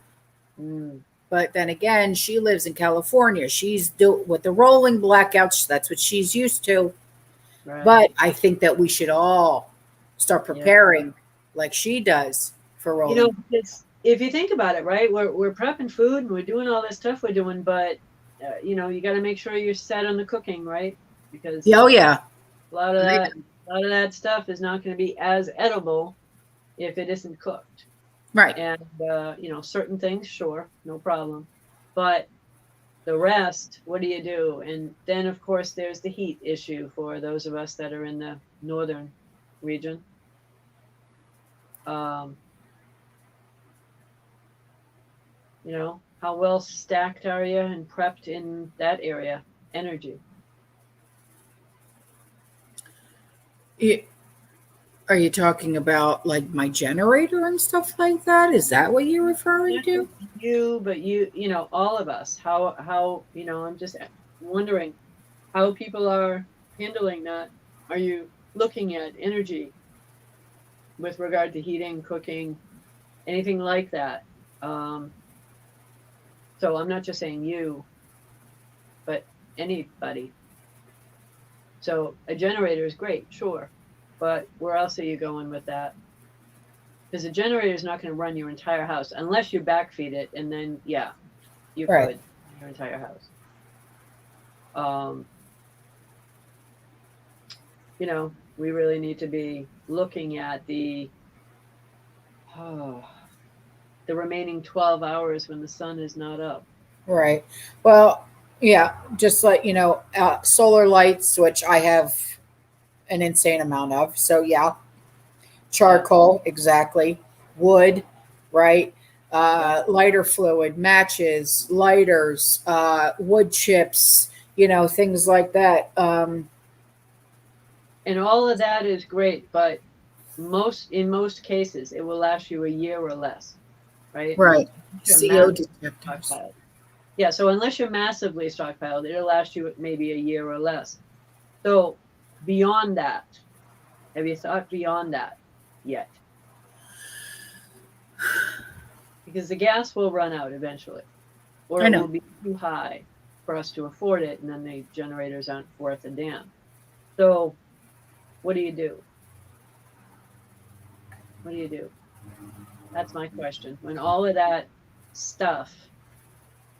But then again, she lives in California. She's with the rolling blackouts. That's what she's used to. Right. But I think that we should all start preparing like she does for rolling. You know, if you think about it, right, we're prepping food and we're doing all this stuff we're doing, but you know, you got to make sure you're set on the cooking, right? Because a lot of that stuff is not going to be as edible if it isn't cooked. Right. And you know, certain things, sure, no problem, but the rest, what do you do? And then, of course, there's the heat issue for those of us that are in the northern region. You know, how well stacked are you and prepped in that area? Energy. Are you talking about like my generator and stuff like that? Is that what you're referring to? But you know, all of us. How you know? I'm just wondering how people are handling that. Are you looking at energy with regard to heating, cooking, anything like that? So I'm not just saying you, but anybody. So a generator is great, sure, but where else are you going with that? Because a generator is not going to run your entire house unless you backfeed it, and then you could your entire house. You know, we really need to be looking at the remaining 12 hours when the sun is not up. Right. Well, yeah, just like, you know, solar lights, which I have an insane amount of. So charcoal, exactly. Wood, right? Lighter fluid, matches, lighters, wood chips, you know, things like that. And all of that is great, but in most cases, it will last you a year or less, right? Right. CO detectors. Yeah, so unless you're massively stockpiled, it'll last you maybe a year or less. So beyond that, have you thought beyond that yet? Because the gas will run out eventually, or it will be too high. for us to afford it, and then the generators aren't worth a damn. So what do you do? What do you do? That's my question. When all of that stuff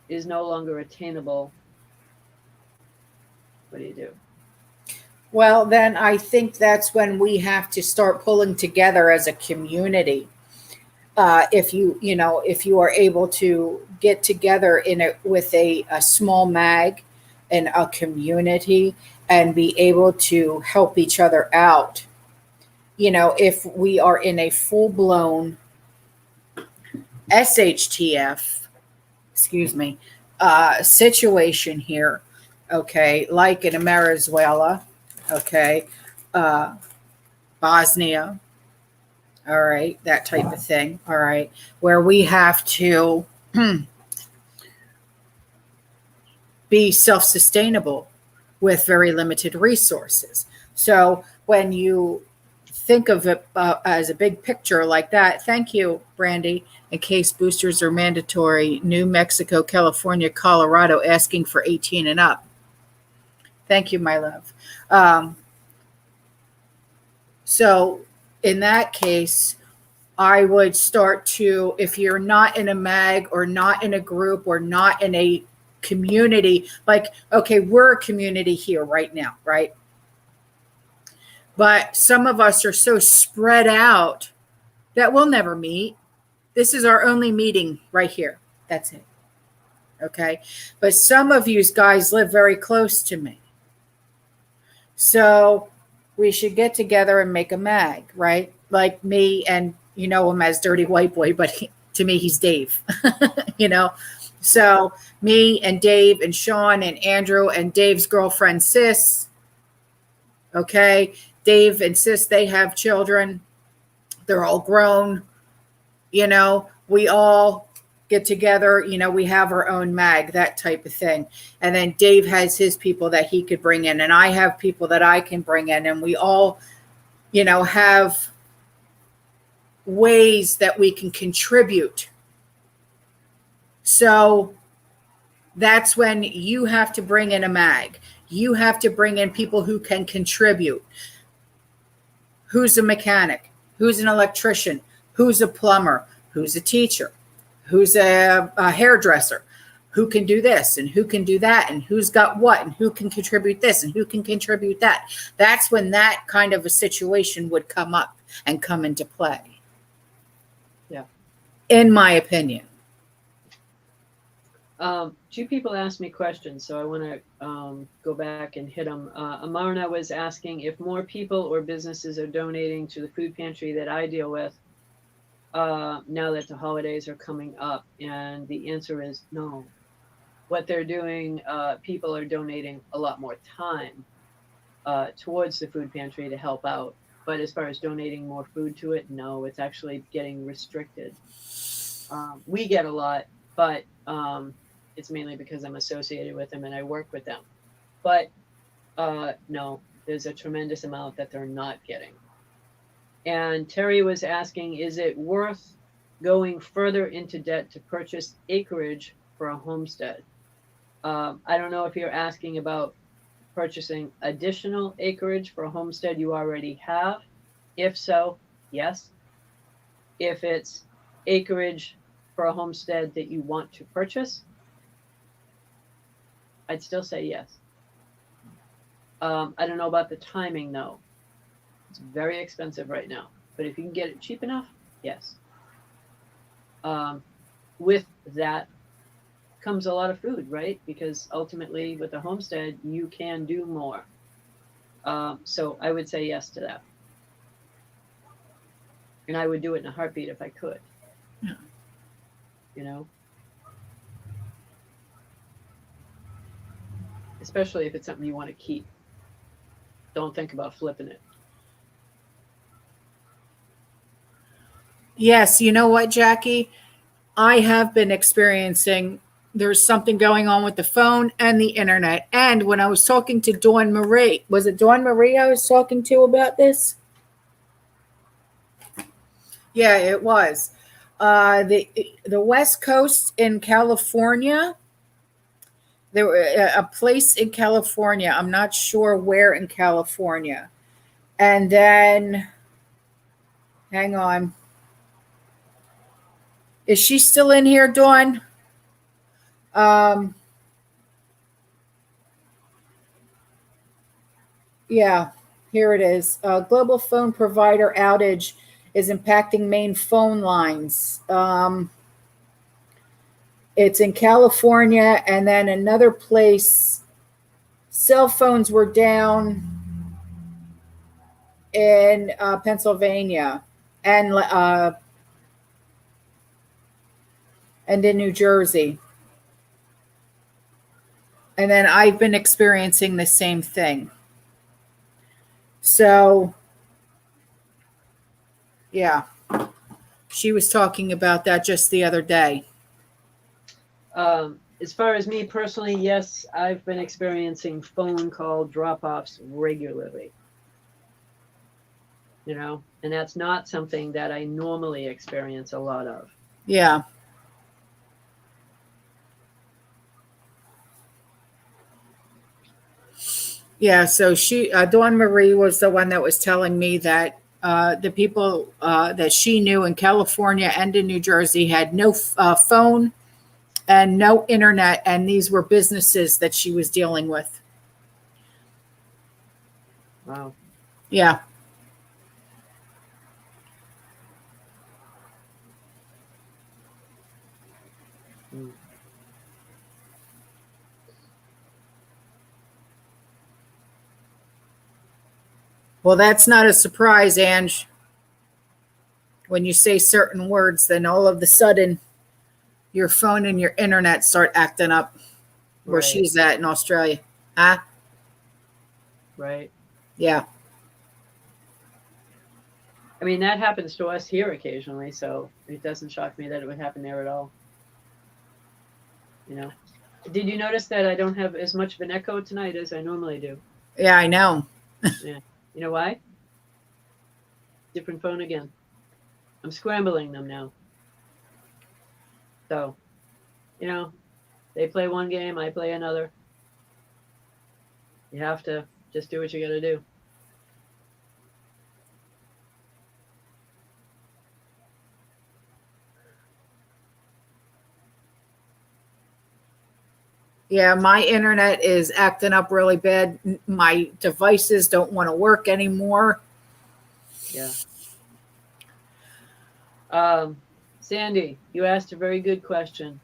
is no longer attainable, what do you do? Well, then I think that's when we have to start pulling together as a community. If you are able to get together with a small mag and a community and be able to help each other out. If we are in a full-blown SHTF, excuse me, situation here, okay, like in Venezuela, okay, Bosnia, all right, that type of thing, all right, where we have to be self-sustainable with very limited resources. So when you think of it as a big picture like that, thank you, Brandy. In case boosters are mandatory, New Mexico, California, Colorado, asking for 18 and up. Thank you, my love. So in that case, I would start to, if you're not in a mag or not in a group or not in a community, like, okay, we're a community here right now, right? But some of us are so spread out that we'll never meet. This is our only meeting right here. That's it. Okay. But some of you guys live very close to me. So we should get together and make a mag, right? Like me, and you know him as Dirty White Boy, but to me, he's Dave, So me and Dave and Sean and Andrew and Dave's girlfriend, Sis. Okay. Dave and Sis, they have children. They're all grown. We all get together. We have our own mag, that type of thing. And then Dave has his people that he could bring in, and I have people that I can bring in. And we all, have ways that we can contribute. So that's when you have to bring in a mag. You have to bring in people who can contribute. Who's a mechanic? Who's an electrician? Who's a plumber? Who's a teacher? Who's a hairdresser? Who can do this and who can do that, and who's got what, and who can contribute this and who can contribute that? That's when that kind of a situation would come up and come into play. Yeah. In my opinion. Two people asked me questions, so I want to go back and hit them. Amarna was asking if more people or businesses are donating to the food pantry that I deal with now that the holidays are coming up, and the answer is no. What they're doing, people are donating a lot more time towards the food pantry to help out. But as far as donating more food to it, no, it's actually getting restricted. We get a lot, but it's mainly because I'm associated with them and I work with them. But no, there's a tremendous amount that they're not getting. And Terry was asking, is it worth going further into debt to purchase acreage for a homestead? I don't know if you're asking about purchasing additional acreage for a homestead you already have. If so, yes. If it's acreage for a homestead that you want to purchase, I'd still say yes. I don't know about the timing though. It's very expensive right now, but if you can get it cheap enough, yes. With that comes a lot of food, right? Because ultimately with a homestead, you can do more. So I would say yes to that. And I would do it in a heartbeat if I could. Yeah. Especially if it's something you want to keep. Don't think about flipping it. Yes, you know what, Jackie? I have been experiencing there's something going on with the phone and the internet. And when I was talking to Dawn Marie, was it Dawn Marie I was talking to about this? Yeah, it was. The West Coast in California, There were a place in California. I'm not sure where in California. And then, hang on. Is she still in here, Dawn? Yeah, here it is. Global phone provider outage is impacting main phone lines. It's in California, and then another place. Cell phones were down in Pennsylvania and in New Jersey. And then I've been experiencing the same thing. So, yeah, she was talking about that just the other day. As far as me personally, yes, I've been experiencing phone call drop-offs regularly. You know, and that's not something that I normally experience a lot of. Yeah. Yeah, so Dawn Marie was the one that was telling me that the people that she knew in California and in New Jersey had no phone and no internet, and these were businesses that she was dealing with. Wow. Yeah. Mm. Well, that's not a surprise, Ange. When you say certain words, then all of a sudden your phone and your internet start acting up where Right. she's at in Australia. Huh? Right. Yeah. I mean, that happens to us here occasionally, so it doesn't shock me that it would happen there at all. You know, did you notice that I don't have as much of an echo tonight as I normally do? Yeah, I know. Yeah. You know why? Different phone again. I'm scrambling them now. So, you know, they play one game, I play another. You have to just do what you got to do. Yeah, my internet is acting up really bad. My devices don't want to work anymore. Yeah. Sandy, you asked a very good question.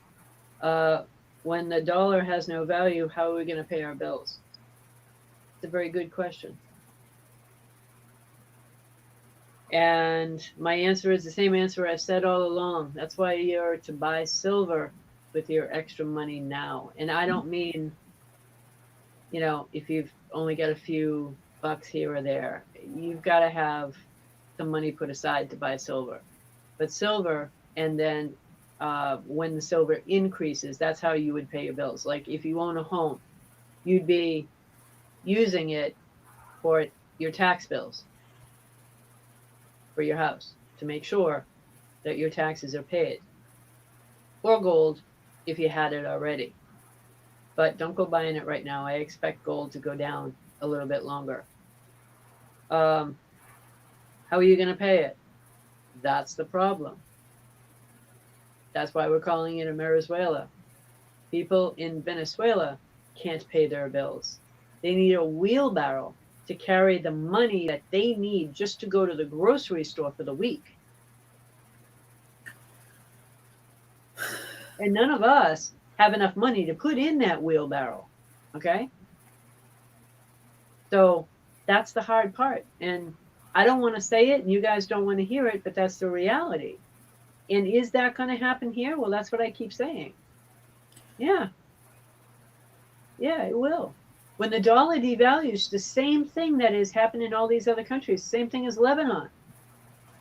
When the dollar has no value, how are we going to pay our bills? It's a very good question. And my answer is the same answer I've said all along. That's why you're to buy silver with your extra money now. And I don't mean, you know, if you've only got a few bucks here or there, you've got to have some money put aside to buy silver. But silver, and then when the silver increases, that's how you would pay your bills. Like if you own a home, you'd be using it for your tax bills for your house to make sure that your taxes are paid. Or gold if you had it already. But don't go buying it right now. I expect gold to go down a little bit longer. How are you going to pay it? That's the problem. That's why we're calling it a Venezuela. People in Venezuela can't pay their bills. They need a wheelbarrow to carry the money that they need just to go to the grocery store for the week. And none of us have enough money to put in that wheelbarrow. Okay? So that's the hard part. And I don't want to say it, and you guys don't want to hear it, but that's the reality. And is that going to happen here? Well, that's what I keep saying. Yeah. Yeah, it will. When the dollar devalues, the same thing that is happening in all these other countries, same thing as Lebanon.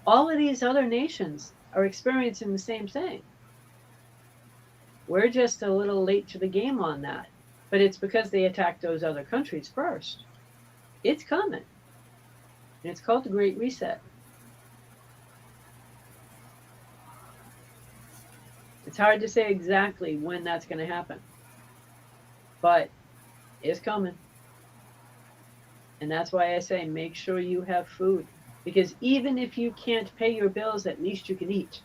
All of these other nations are experiencing the same thing. We're just a little late to the game on that. But it's because they attacked those other countries first. It's coming. And it's called the Great Reset. It's hard to say exactly when that's going to happen. but it's coming. And that's why I say make sure you have food. Because even if you can't pay your bills, at least you can eat.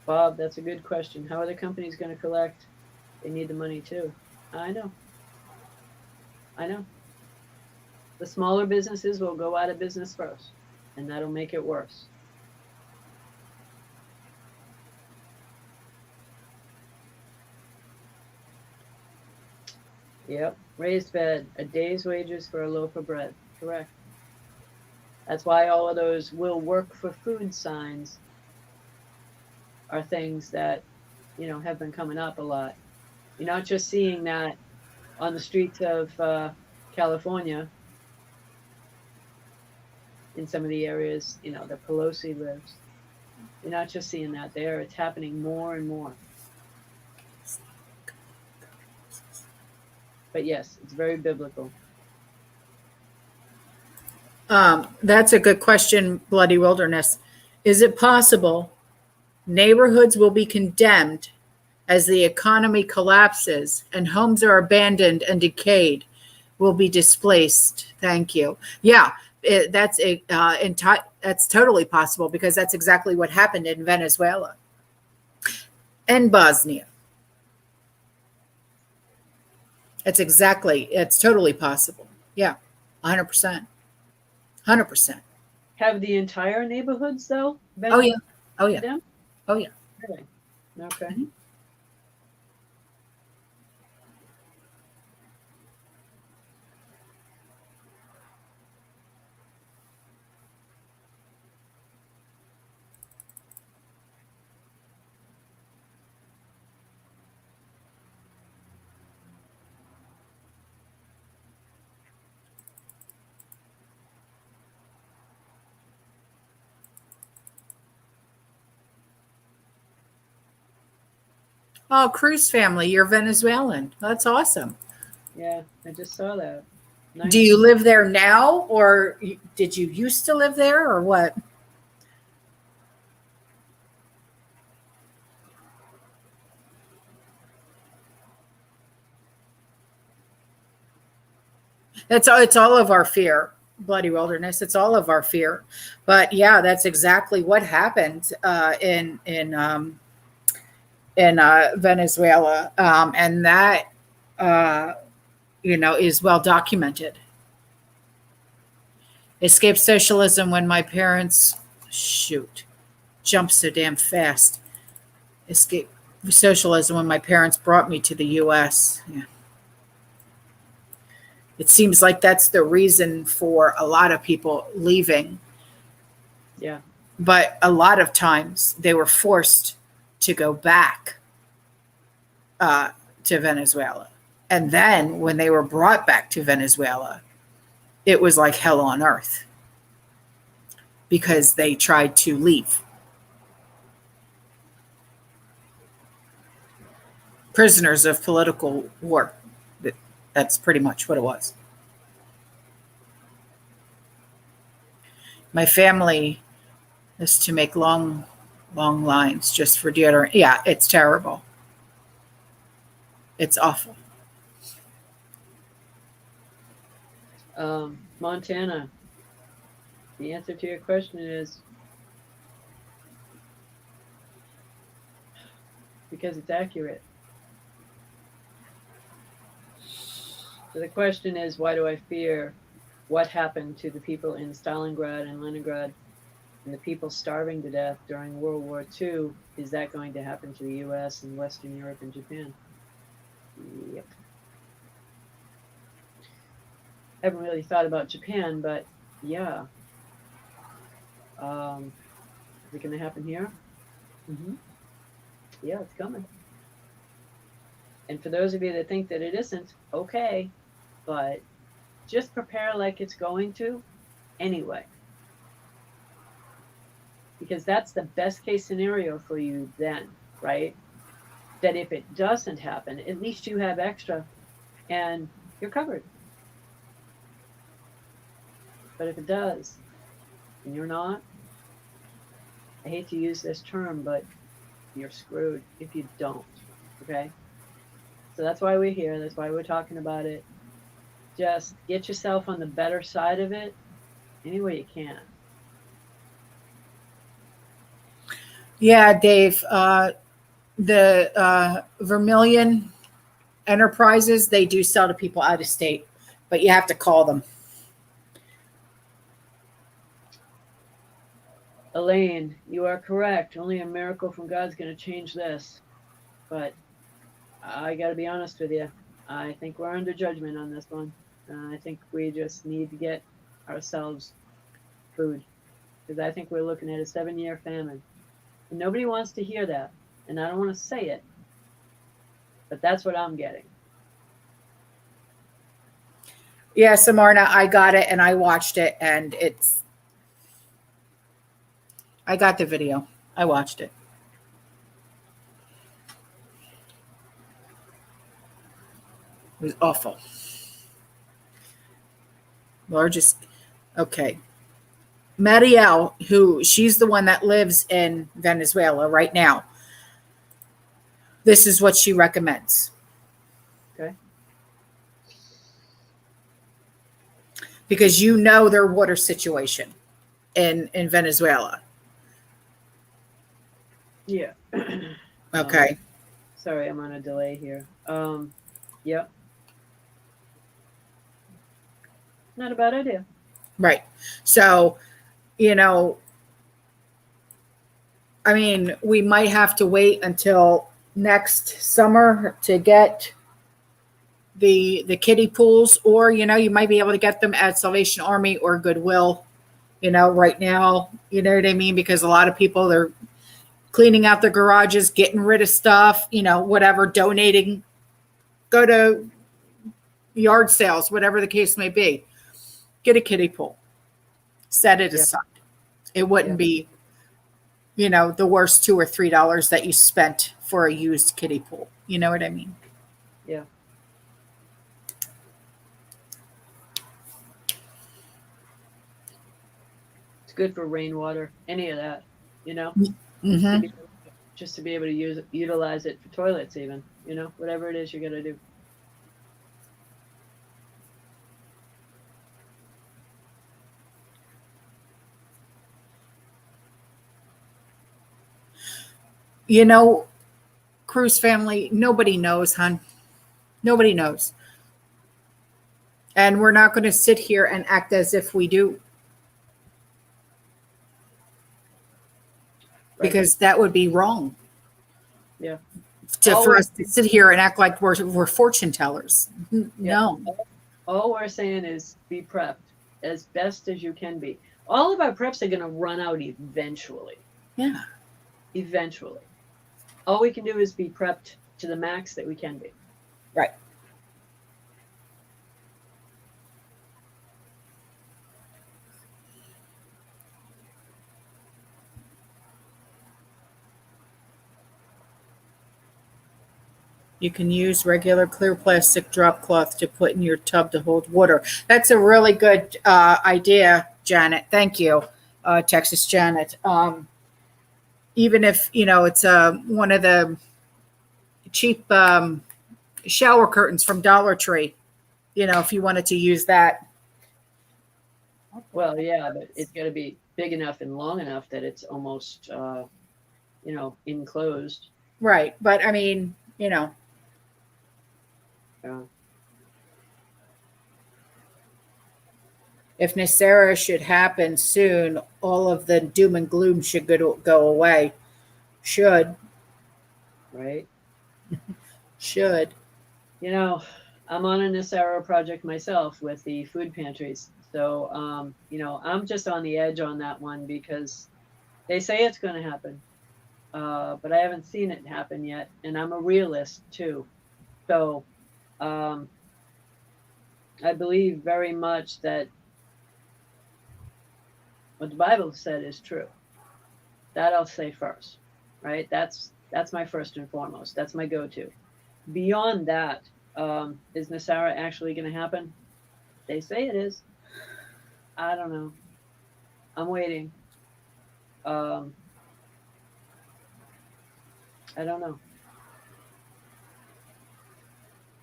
Bob, that's a good question. How are the companies going to collect? They need the money too. I know. I know. The smaller businesses will go out of business first, and that'll make it worse. Yep. Raised bed, a day's wages for a loaf of bread. Correct. That's why all of those will work for food signs are things that, have been coming up a lot. You're not just seeing that on the streets of California in some of the areas, that Pelosi lives. You're not just seeing that there. It's happening more and more. But yes, it's very biblical. That's a good question, Bloody Wilderness. Is it possible neighborhoods will be condemned as the economy collapses and homes are abandoned and decayed, will be displaced? Thank you. Yeah, that's totally possible, because that's exactly what happened in Venezuela and Bosnia. It's totally possible. Yeah, 100%. 100%. Have the entire neighborhoods, though, been Oh, yeah. Oh, yeah. condemned? Oh, yeah. Really? Okay. Mhm. Oh, Cruz family, you're Venezuelan. That's awesome. Yeah, I just saw that. Do Nice. you live there now, or did you used to live there, or what? It's all of our fear, Bloody Wilderness. It's all of our fear. But yeah, that's exactly what happened in Venezuela, and that is well documented. Escaped socialism when my parents jumped so damn fast. Escape socialism when my parents brought me to the U.S. Yeah. It seems like that's the reason for a lot of people leaving. Yeah. But a lot of times they were forced to go back to Venezuela. And then when they were brought back to Venezuela, it was like hell on earth, because they tried to leave. Prisoners of political war. That's pretty much what it was. My family is to make long lines just for deodorant. Yeah, it's terrible. It's awful. Montana, the answer to your question is because it's accurate. So the question is, why do I fear what happened to the people in Stalingrad and Leningrad and the people starving to death during World War II? Is that going to happen to the US and Western Europe and Japan? Yep. Haven't really thought about Japan, but yeah. Is it going to happen here? Mm-hmm. Yeah, it's coming. And for those of you that think that it isn't, okay, but just prepare like it's going to anyway. Because that's the best case scenario for you then, right? That if it doesn't happen, at least you have extra and you're covered. But if it does, and you're not, I hate to use this term, but you're screwed if you don't. Okay? So that's why we're here. That's why we're talking about it. Just get yourself on the better side of it any way you can. Yeah, Dave. The Vermilion Enterprises, they do sell to people out of state, but you have to call them. Elaine, you are correct. Only a miracle from God's going to change this. But I got to be honest with you. I think we're under judgment on this one. I think we just need to get ourselves food. Because I think we're looking at a 7-year famine. And nobody wants to hear that. And I don't want to say it. But that's what I'm getting. Yeah, Samarna, I got it and I watched it, and I got the video. I watched it. It was awful. Okay. Marielle, she's the one that lives in Venezuela right now. This is what she recommends. Okay. Because you know their water situation in Venezuela. Yeah. Okay. Sorry, I'm on a delay here. Yep. Not a bad idea. Right. So, I mean, we might have to wait until next summer to get the kiddie pools, or, you might be able to get them at Salvation Army or Goodwill, right now, you know what I mean? Because a lot of people, they're cleaning out their garages, getting rid of stuff, whatever, donating, go to yard sales, whatever the case may be. Get a kiddie pool, set it aside. It wouldn't be, the worst $2 or $3 that you spent for a used kiddie pool. You know what I mean? Yeah. It's good for rainwater, any of that, Mm-hmm. just to be able to utilize it for toilets, even, whatever it is you're going to do. Cruz family, nobody knows, hon. Nobody knows. And we're not going to sit here and act as if we do. Right. Because that would be wrong. Yeah. For us to sit here and act like we're fortune tellers. No. All we're saying is be prepped as best as you can be. All of our preps are going to run out eventually. Yeah. Eventually. All we can do is be prepped to the max that we can be. Right. You can use regular clear plastic drop cloth to put in your tub to hold water. That's a really good idea, Janet. Thank you, Texas Janet. Even if, it's one of the cheap shower curtains from Dollar Tree, if you wanted to use that. Well, yeah, but it's got to be big enough and long enough that it's almost, enclosed. Right. But I mean, Yeah. If Nicera should happen soon, all of the doom and gloom should go away. Should. Right. Should. I'm on a Nicera project myself with the food pantries. So, I'm just on the edge on that one because they say it's going to happen. But I haven't seen it happen yet. And I'm a realist too. So, I believe very much that what the Bible said is true. That I'll say first, right? That's my first and foremost. That's my go-to. Beyond that, is Nicera actually going to happen? They say it is. I don't know. I'm waiting. Um, I don't know.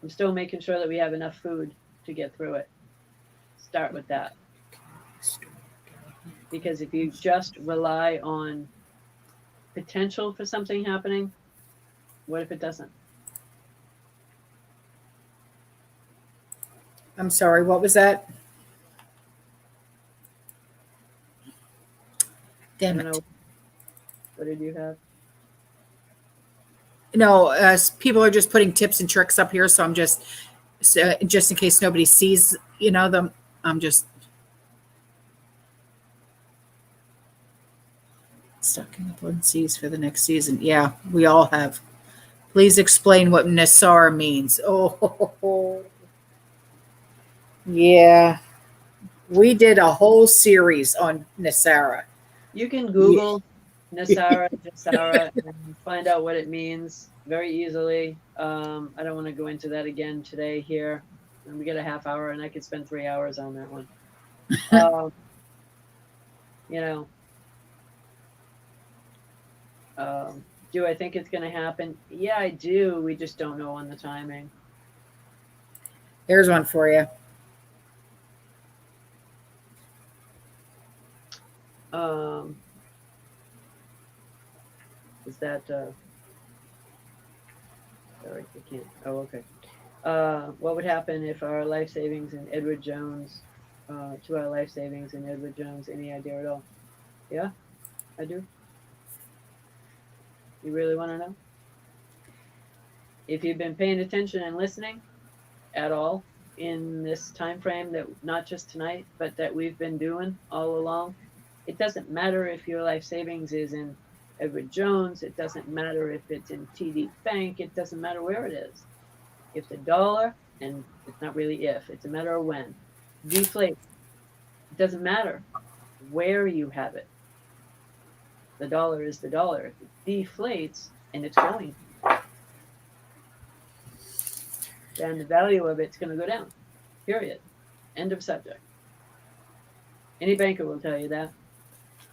I'm still making sure that we have enough food to get through it. Start with that. Because if you just rely on potential for something happening, what if it doesn't? I'm sorry, what was that? I Damn don't it. know. What did you have? No, people are just putting tips and tricks up here, so I'm just in case nobody sees, them. I'm just stocking up on seeds for the next season. Yeah, we all have. Please explain what Nassar means. Oh, yeah. We did a whole series on Nassara. You can Yeah. Google Nasara, Jasara, and find out what it means very easily. I don't want to go into that again today here. And we get a half hour, and I could spend 3 hours on that one. Um, you know, do I think it's going to happen? Yeah, I do. We just don't know on the timing. Here's one for you. Is that sorry, I can't. Oh, okay. What would happen if our life savings in Edward Jones, to our life savings in Edward Jones? Any idea at all? Yeah, I do. You really want to know? If you've been paying attention and listening at all in this time frame, that not just tonight, but that we've been doing all along, it doesn't matter if your life savings is in Edward Jones. It doesn't matter if it's in TD Bank. It doesn't matter where it is. If the dollar, and it's not really if, it's a matter of when, deflate, it doesn't matter where you have it. The dollar is the dollar. If it deflates, and it's going, then the value of it's going to go down. Period. End of subject. Any banker will tell you that.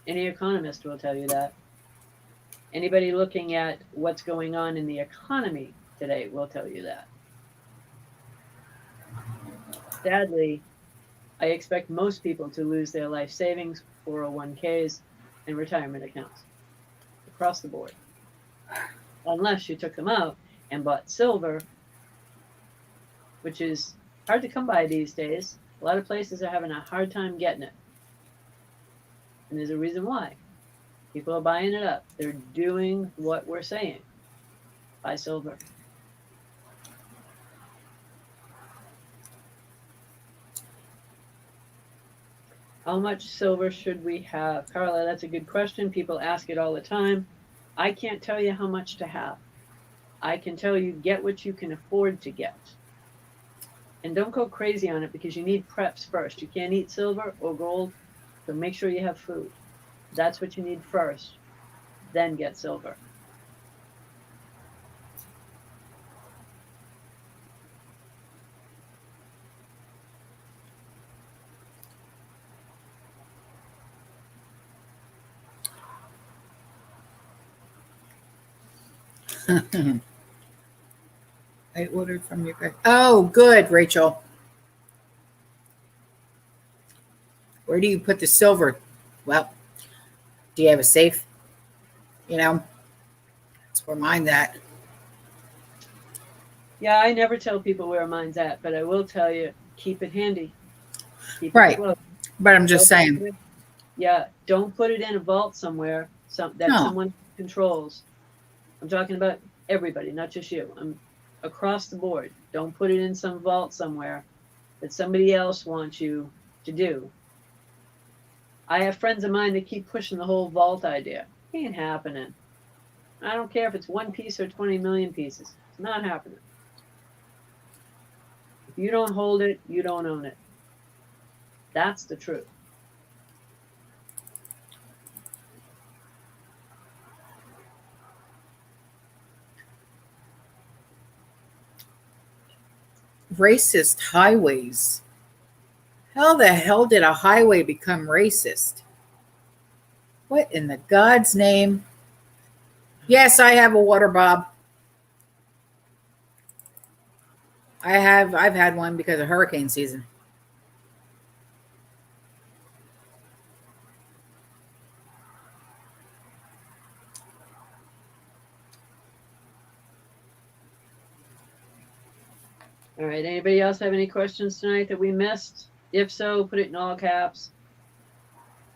Any economist will tell you that. Anybody looking at what's going on in the economy today will tell you that. Sadly, I expect most people to lose their life savings, 401ks, and retirement accounts across the board. Unless you took them out and bought silver, which is hard to come by these days. A lot of places are having a hard time getting it. And there's a reason why. People are buying it up. They're doing what we're saying. Buy silver. How much silver should we have? Carla, that's a good question. People ask it all the time. I can't tell you how much to have. I can tell you get what you can afford to get. And don't go crazy on it because you need preps first. You can't eat silver or gold, so make sure you have food. That's what you need first. Then get silver. I ordered from you guys. Oh, good, Rachel. Where do you put the silver? Well, do you have a safe? That's where mine's at. Yeah, I never tell people where mine's at, but I will tell you, keep it handy. Keep it Right. close. But I'm just Don't saying. don't put it in a vault somewhere that No. someone controls. I'm talking about everybody, not just you. I'm across the board. Don't put it in some vault somewhere that somebody else wants you to do. I have friends of mine that keep pushing the whole vault idea. It ain't happening. I don't care if it's one piece or 20 million pieces. It's not happening. If you don't hold it, you don't own it. That's the truth. Racist highways. How the hell did a highway become racist? What in the God's name? Yes, I have a water bob. I've had one because of hurricane season. All right. Anybody else have any questions tonight that we missed? If so, put it in all caps.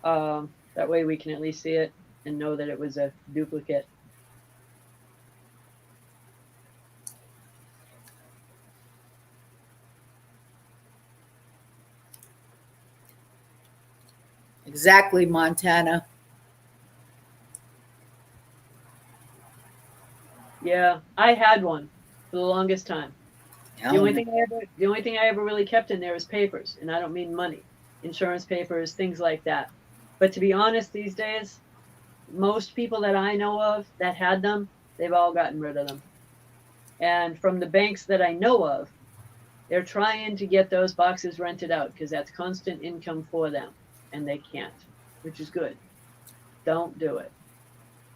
That way we can at least see it and know that it was a duplicate. Exactly, Montana. Yeah, I had one for the longest time. The Oh, only thing I ever really kept in there is papers, and I don't mean money, insurance papers, things like that. But to be honest, these days, most people that I know of that had them, they've all gotten rid of them. And from the banks that I know of, they're trying to get those boxes rented out because that's constant income for them, and they can't, which is good. Don't do it.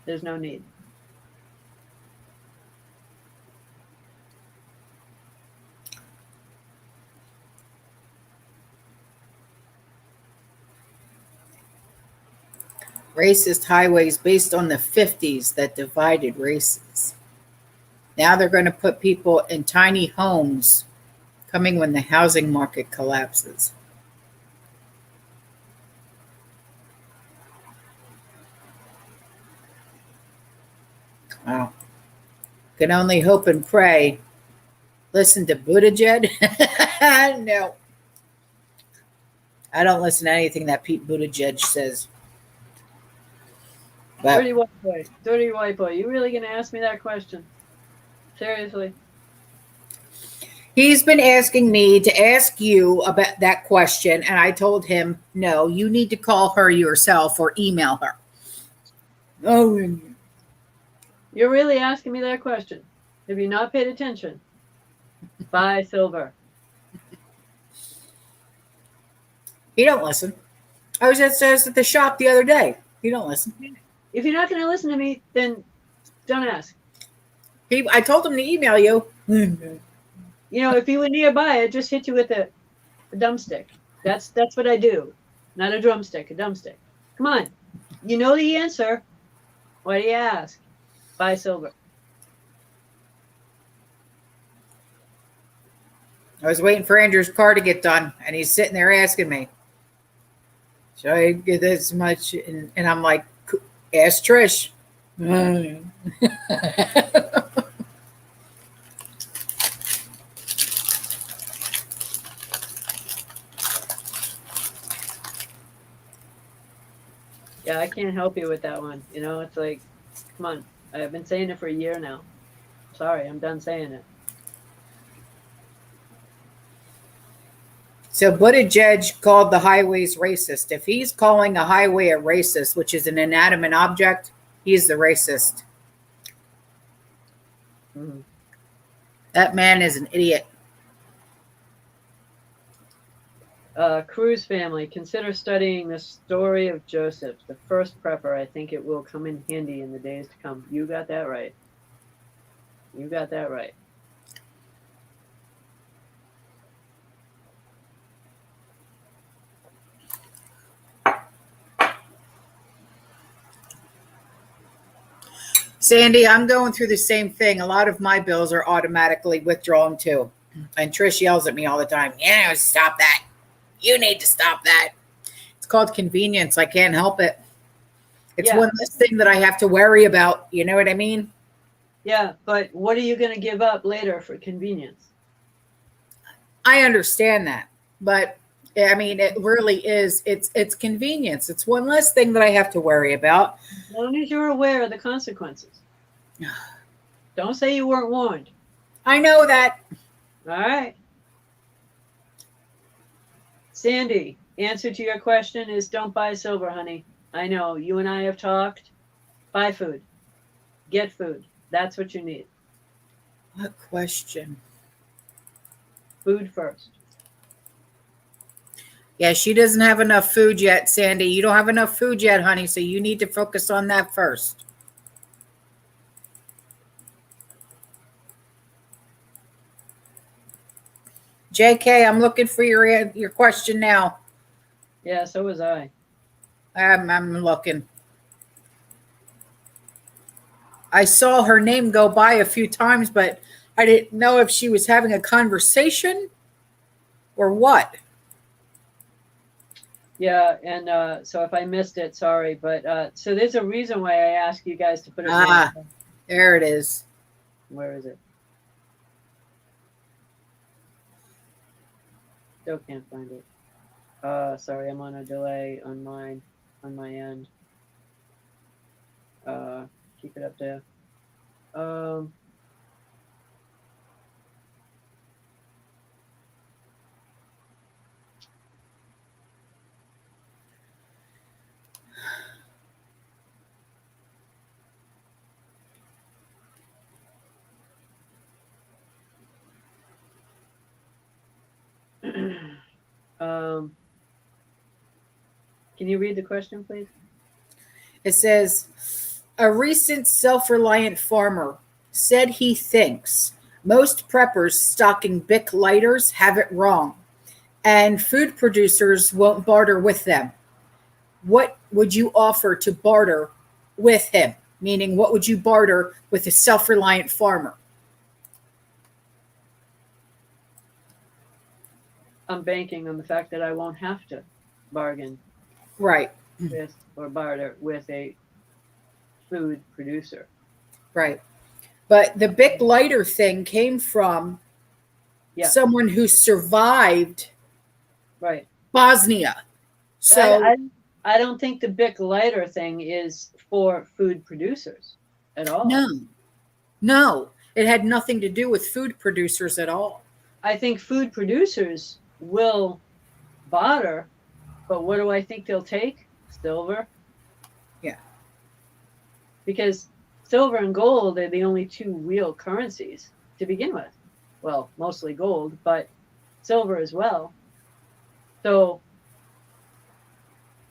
There's no need. racist highways based on the 50s that divided races. Now they're going to put people in tiny homes coming when the housing market collapses. Wow. Can only hope and pray. Listen to Buttigieg? No. I don't listen to anything that Pete Buttigieg says. But Dirty white boy. Dirty white boy. You really gonna ask me that question? Seriously? he's been asking me to ask you about that question, and I told him, no, you need to call her yourself or email her. Oh, You're really asking me that question. Have you not paid attention? Buy silver. he don't listen. I was just at the shop the other day. He don't listen. If you're not going to listen to me, then don't ask. I told him to email you. You know, if you were nearby, I'd just hit you with a drumstick. That's what I do. Not a drumstick, a drumstick. Come on. You know the answer. Why do you ask? Buy silver. I was waiting for Andrew's car to get done, and he's sitting there asking me, should I get this much? And I'm like, ask Trish. Yeah, I can't help you with that one. You know, it's like, come on. I've been saying it for a year now. Sorry, I'm done saying it. So Buttigieg called the highways racist. If he's calling a highway a racist, which is an inanimate object, he's the racist. Mm-hmm. That man is an idiot. Cruz family, consider studying the story of Joseph, the first prepper. I think it will come in handy in the days to come. You got that right. You got that right. Sandy, I'm going through the same thing. A lot of my bills are automatically withdrawn too. And Trish yells at me all the time, yeah, stop that. You need to stop that. It's called convenience. I can't help it. It's one less thing that I have to worry about. You know what I mean? Yeah, but what are you going to give up later for convenience? I understand that. But I mean, it really is. It's convenience. It's one less thing that I have to worry about. As long as you're aware of the consequences. Don't say you weren't warned. I know that. All right. Sandy, answer to your question is don't buy silver, honey. I know. You and I have talked. Buy food. Get food. That's what you need. What question? Food first. Yeah, she doesn't have enough food yet, Sandy. You don't have enough food yet, honey, so you need to focus on that first. JK, I'm looking for your question now. Yeah, so was I. I'm looking. I saw her name go by a few times, but I didn't know if she was having a conversation or what. Yeah, and so if I missed it, sorry, but so there's a reason why I asked you guys to put it Ah, in. there it is. Where is it? Still can't find it. Sorry, I'm on a delay on my end. Keep it up there. Um, um, can you read the question, please? It says, a recent self-reliant farmer said he thinks most preppers stocking Bic lighters have it wrong, and food producers won't barter with them. What would you offer to barter with him? Meaning, what would you barter with a self-reliant farmer? I'm banking on the fact that I won't have to bargain Right, with or barter with a food producer. right. But the Bic lighter thing came from Yeah, someone who survived right. Bosnia. So I don't think the Bic lighter thing is for food producers at all. no, it had nothing to do with food producers at all. I think food producers will barter, but what do I think they'll take? Silver. Yeah. Because silver and gold are the only two real currencies to begin with. Well, mostly gold, but silver as well. So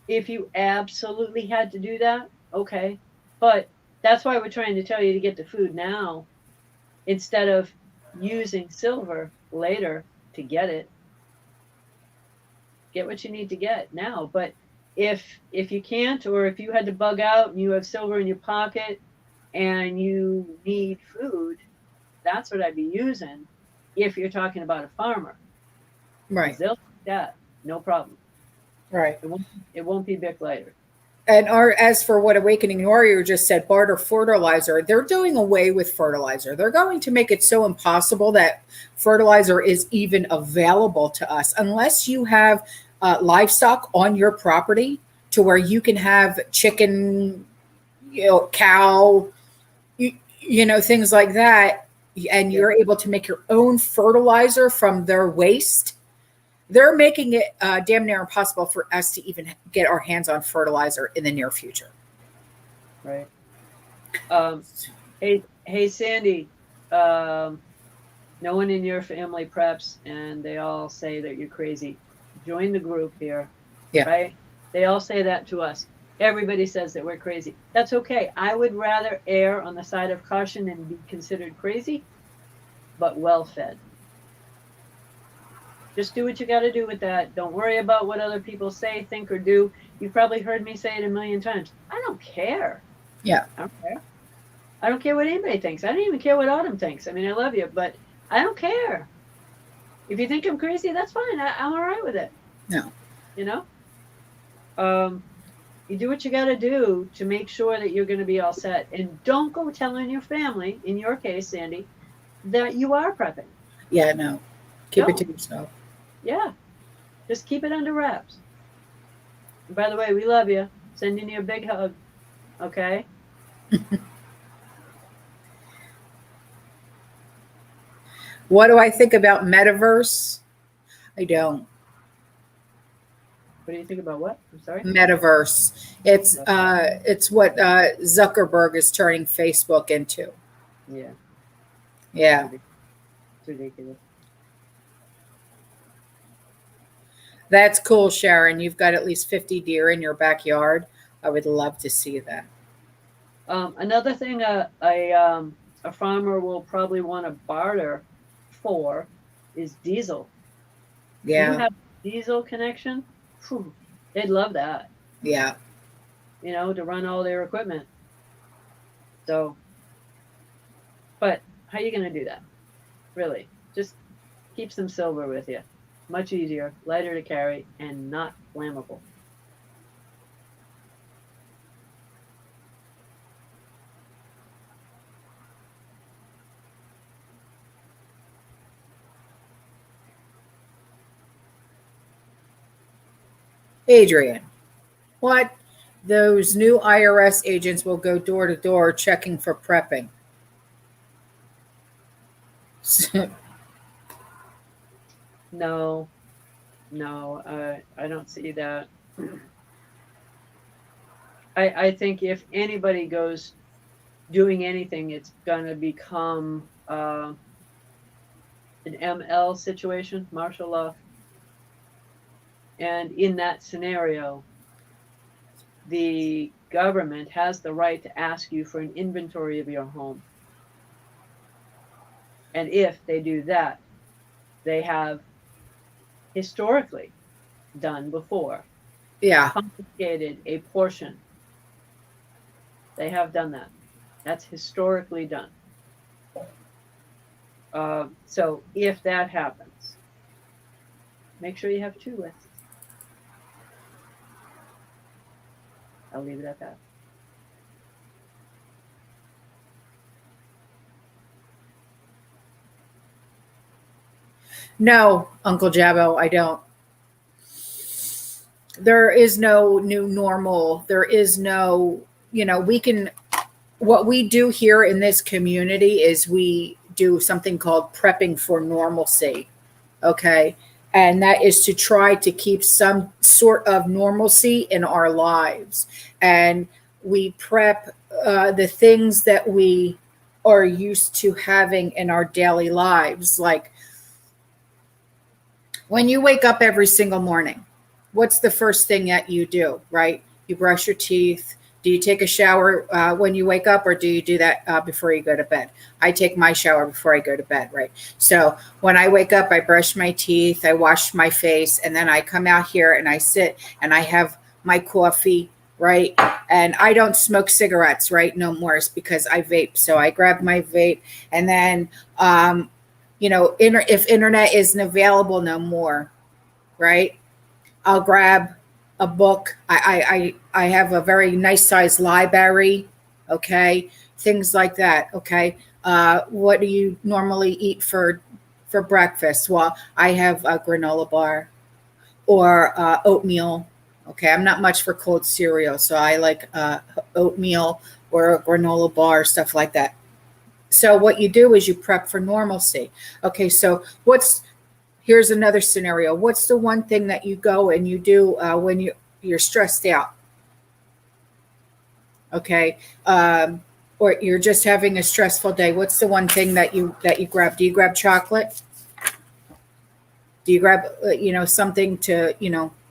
if you absolutely had to do that, okay. But that's why we're trying to tell you to get the food now instead of using silver later to get it. Get what you need to get now. But if you can't, or if you had to bug out and you have silver in your pocket and you need food, that's what I'd be using if you're talking about a farmer. Right. They'll take that, no problem. Right. It won't be Bic lighter. And as for what Awakening Warrior just said, barter fertilizer, they're doing away with fertilizer. They're going to make it so impossible that fertilizer is even available to us unless you have livestock on your property to where you can have chicken, cow, things like that, and you're able to make your own fertilizer from their waste. They're making it damn near impossible for us to even get our hands on fertilizer in the near future. Right. Hey, Sandy. No one in your family preps, and they all say that you're crazy. Join the group here. Yeah. Right. They all say that to us. Everybody says that we're crazy. That's okay. I would rather err on the side of caution and be considered crazy, but well fed. Just do what you got to do with that. Don't worry about what other people say, think, or do. You've probably heard me say it a million times. I don't care. Yeah. I don't care. I don't care what anybody thinks. I don't even care what Autumn thinks. I mean, I love you, but I don't care. If you think I'm crazy, that's fine. I'm all right with it. No. You do what you got to do to make sure that you're going to be all set. And don't go telling your family, in your case, Sandy, that you are prepping. Yeah, no. Keep it to yourself. Yeah. Just keep it under wraps. And by the way, we love you. Sending you a big hug. Okay? What do I think about metaverse? I don't. What do you think about what? I'm sorry? Metaverse. It's what Zuckerberg is turning Facebook into. Yeah. Yeah. It's ridiculous. That's cool, Sharon. You've got at least 50 deer in your backyard. I would love to see that. Another thing a farmer will probably want to barter for is diesel. You Yeah. have diesel connection, whew, they'd love that, Yeah. to run all their equipment. So, but how are you going to do that? Really? Just keep some silver with you. Much easier, lighter to carry, and not flammable. Adrian, what? Those new IRS agents will go door to door checking for prepping. No, I don't see that. I think if anybody goes doing anything, it's going to become an ML situation, martial law. And in that scenario, the government has the right to ask you for an inventory of your home. And if they do that, they have historically done before. Yeah. Confiscated a portion. They have done that. That's historically done. So if that happens, make sure you have 2 lists. I'll leave it at that. No, Uncle Jabbo, I don't. There is no new normal. There is no, what we do here in this community is we do something called prepping for normalcy. Okay. And that is to try to keep some sort of normalcy in our lives. And we prep the things that we are used to having in our daily lives. Like when you wake up every single morning, what's the first thing that you do, right? You brush your teeth. Do you take a shower when you wake up, or do you do that before you go to bed? I take my shower before I go to bed, right? So when I wake up, I brush my teeth, I wash my face, and then I come out here and I sit and I have my coffee, right? And I don't smoke cigarettes, right? No more, because I vape. So I grab my vape, and then, if internet isn't available no more, right? I'll grab a book. I have a very nice sized library. Okay. Things like that. Okay. What do you normally eat for breakfast? Well, I have a granola bar or oatmeal. Okay. I'm not much for cold cereal, so I like oatmeal or a granola bar, stuff like that. So what you do is you prep for normalcy. Okay. So here's another scenario. What's the one thing that you go and you do when you're stressed out? Okay. Or you're just having a stressful day. What's the one thing that you grab? Do you grab chocolate? Do you grab, something to,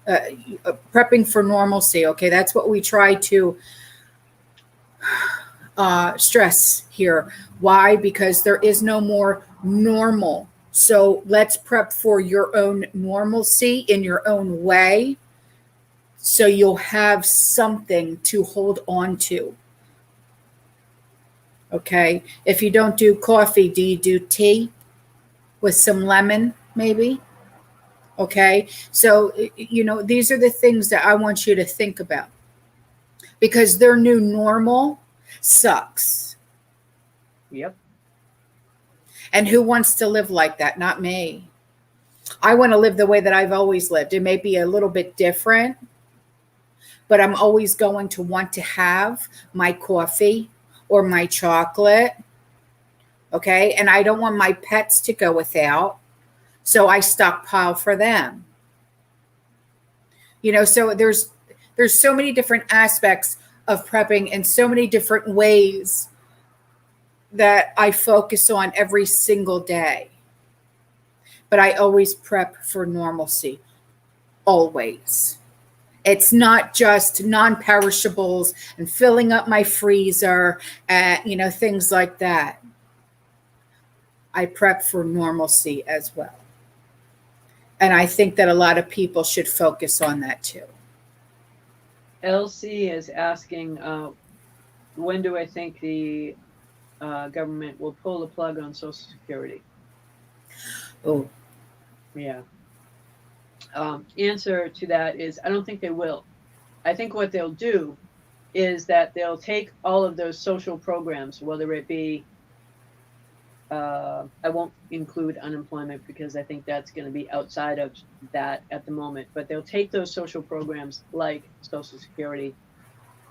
prepping for normalcy? Okay. That's what we try to stress here. Why? Because there is no more normal. So let's prep for your own normalcy in your own way, so you'll have something to hold on to. Okay. If you don't do coffee, do you do tea with some lemon, maybe? Okay. So, these are the things that I want you to think about, because their new normal sucks. Yep. And who wants to live like that? Not me. I want to live the way that I've always lived. It may be a little bit different, but I'm always going to want to have my coffee or my chocolate. Okay. And I don't want my pets to go without, so I stockpile for them. So there's so many different aspects of prepping and so many different ways that I focus on every single day. But I always prep for normalcy. always. It's not just non-perishables and filling up my freezer, things like that. I prep for normalcy as well. And I think that a lot of people should focus on that too. LC is asking, when do I think the government will pull the plug on Social Security? Oh, Yeah. Answer to that is, I don't think they will. I think what they'll do is that they'll take all of those social programs, whether it be, I won't include unemployment because I think that's going to be outside of that at the moment, but they'll take those social programs like Social Security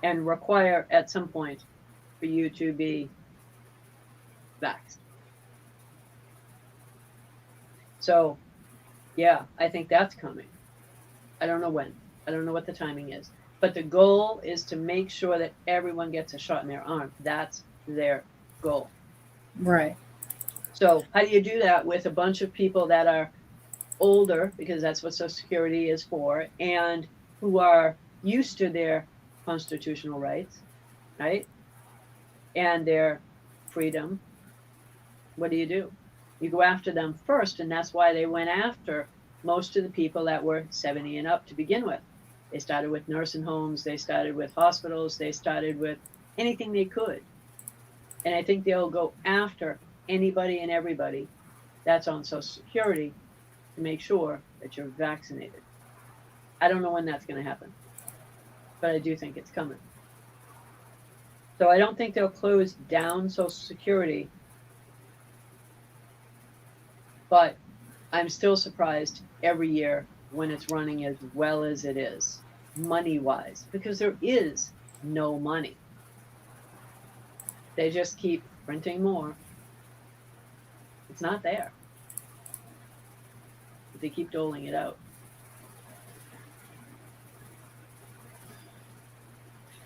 and require at some point for you to be vaxxed. So, yeah, I think that's coming. I don't know when. I don't know what the timing is. But the goal is to make sure that everyone gets a shot in their arm. That's their goal. right. So how do you do that with a bunch of people that are older, because that's what Social Security is for, and who are used to their constitutional rights, right? And their freedom? What do? You go after them first, and that's why they went after most of the people that were 70 and up to begin with. They started with nursing homes, they started with hospitals, they started with anything they could. And I think they'll go after anybody and everybody that's on Social Security to make sure that you're vaccinated. I don't know when that's going to happen, but I do think it's coming. So I don't think they'll close down Social Security, but I'm still surprised every year when it's running as well as it is, money-wise, because there is no money. They just keep printing more. It's not there. But they keep doling it out.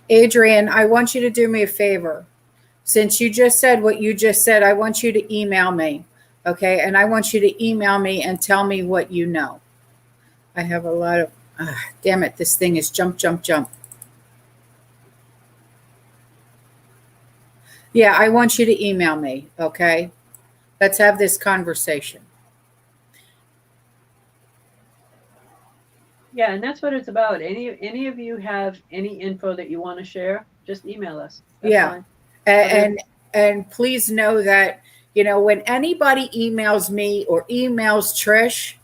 Adrian, I want you to do me a favor. Since you just said what you just said, I want you to email me. Okay. And I want you to email me and tell me what you know. I have a lot of, damn it. This thing is jump, jump, jump. Yeah. I want you to email me. Okay. Let's have this conversation. Yeah, and that's what it's about. Any of you have any info that you want to share, just email us. That's Yeah. fine. And please know that, when anybody emails me or emails Trish,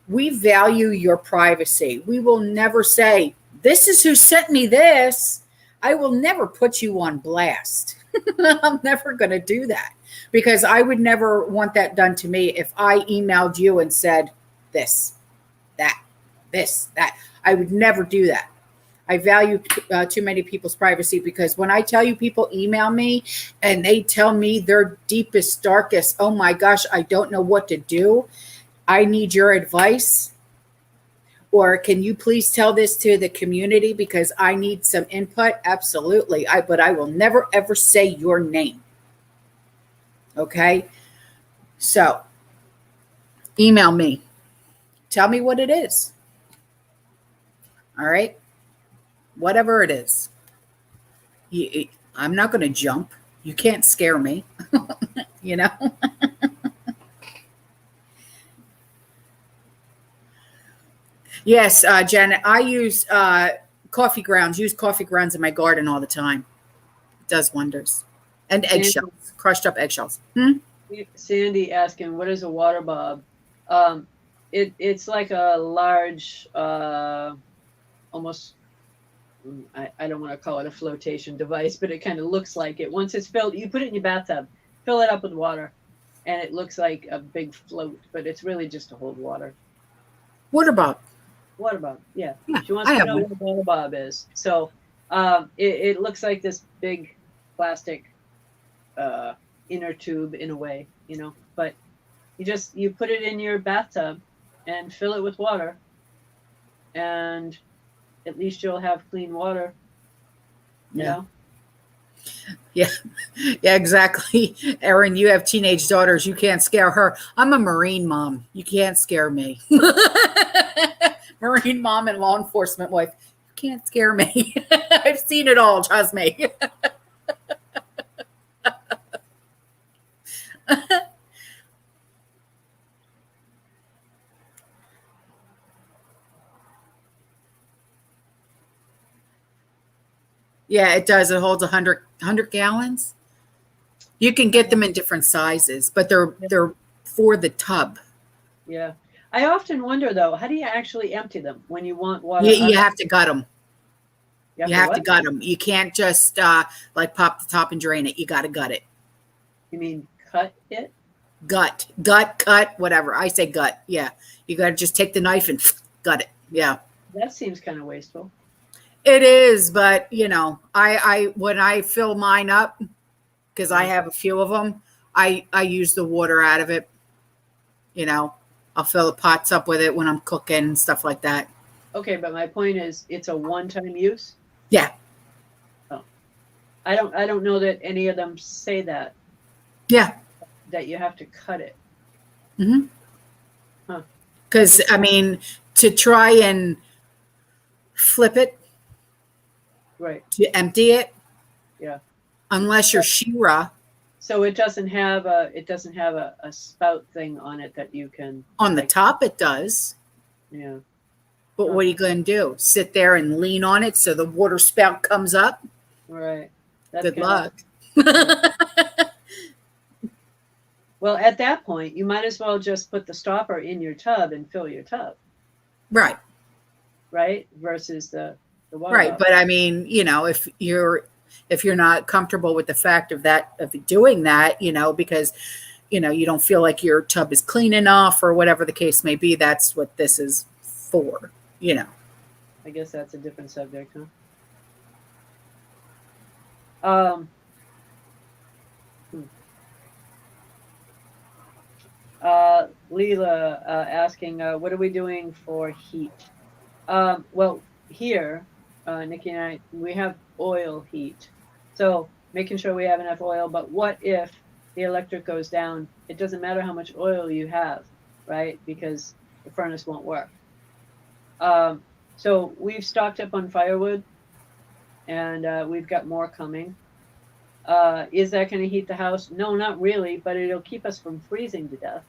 we value your privacy. We will never say, this is who sent me this. I will never put you on blast. I'm never going to do that because I would never want that done to me if I emailed you and said this, that. I would never do that. I value too many people's privacy because when I tell you people email me and they tell me their deepest, darkest, oh my gosh, I don't know what to do. I need your advice. Or can you please tell this to the community because I need some input? Absolutely. But I will never, ever say your name. Okay. So email me. Tell me what it is. All right. Whatever it is. I'm not going to jump. You can't scare me. Yes, Janet, I use coffee grounds. Use coffee grounds in my garden all the time. It does wonders. And eggshells, crushed up eggshells. Sandy asking, what is a water bob? It's like a large, almost, I don't want to call it a flotation device, but it kind of looks like it. Once it's filled, you put it in your bathtub, fill it up with water, and it looks like a big float, but it's really just to hold water. Water bob. Water bob, yeah. Yeah, She wants to know what a water bob is. So it looks like this big plastic inner tube in a way, but you put it in your bathtub and fill it with water, and at least you'll have clean water. Yeah, exactly. Erin, you have teenage daughters. You can't scare her. I'm a Marine mom. You can't scare me. Marine mom and law enforcement wife. You can't scare me. I've seen it all, trust me. Yeah, it does. It holds 100 gallons. You can get them in different sizes, but they're for the tub. Yeah. I often wonder though, how do you actually empty them when you want water? You have to gut them. You have to what? gut them. You can't just like pop the top and drain it. You got to gut it. You mean cut it? Gut, cut, whatever. I say gut. Yeah. You got to just take the knife and gut it. Yeah. That seems kind of wasteful. It is, but you know, I when I fill mine up, because I have a few of them, I use the water out of it. You know, I'll fill the pots up with it when I'm cooking and stuff like that. Okay, but my point is, it's a one-time use. Yeah. Oh, I don't know that any of them say that. Yeah. That you have to cut it. Mm-hmm. Huh. Because I mean, to try and flip it, right, to empty it, yeah. Unless you're Shira. So it doesn't have a spout thing on it that you can. On the top, it does. Yeah. But what are you going to do? Sit there and lean on it so the water spout comes up? Right. Good luck. Well, at that point, you might as well just put the stopper in your tub and fill your tub. Right. Right? Versus the water. Right. But I mean, you know, if you're not comfortable with the fact of doing that, you know, because, you know, you don't feel like your tub is clean enough or whatever the case may be, that's what this is for, you know. I guess that's a different subject, huh? Leela asking, what are we doing for heat? Well, here, Nikki and I, we have oil heat. So making sure we have enough oil, but what if the electric goes down? It doesn't matter how much oil you have, right? Because the furnace won't work. So we've stocked up on firewood and we've got more coming. Is that going to heat the house? No, not really, but it'll keep us from freezing to death.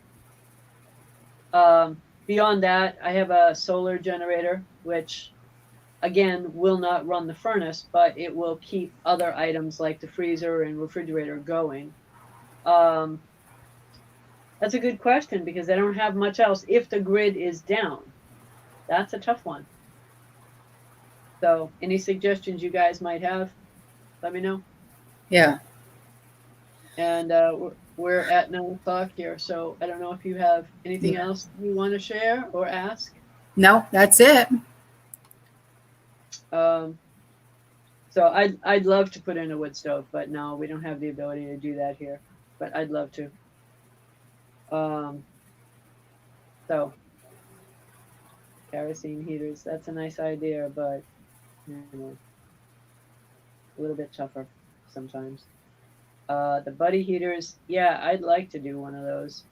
Beyond that, I have a solar generator, which again will not run the furnace, but it will keep other items like the freezer and refrigerator going. That's a good question because I don't have much else if the grid is down. That's a tough one. So any suggestions you guys might have, let me know. Yeah. And we're at 9 o'clock here, so I don't know if you have anything else you want to share or ask. No, that's it. So I'd love to put in a wood stove, but no, we don't have the ability to do that here. But I'd love to. So kerosene heaters, that's a nice idea, but you know, a little bit tougher sometimes. The buddy heaters, yeah, I'd like to do one of those.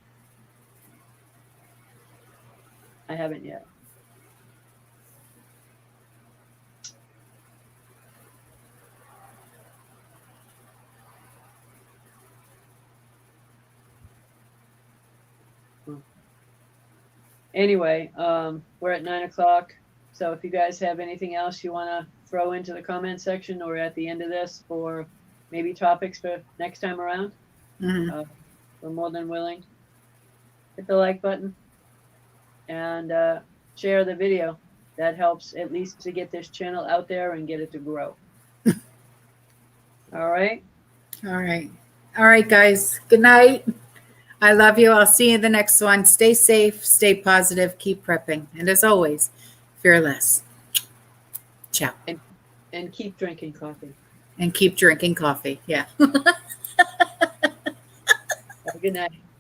I haven't yet. Anyway, we're at 9 o'clock. So if you guys have anything else you want to throw into the comment section or at the end of this for maybe topics for next time around, we're more than willing. Hit the like button and share the video. That helps at least to get this channel out there and get it to grow. All right. All right. All right, guys. Good night. I love you. I'll see you in the next one. Stay safe, stay positive, keep prepping. And as always, fearless. Ciao. And keep drinking coffee. And keep drinking coffee. Yeah. Have a good night.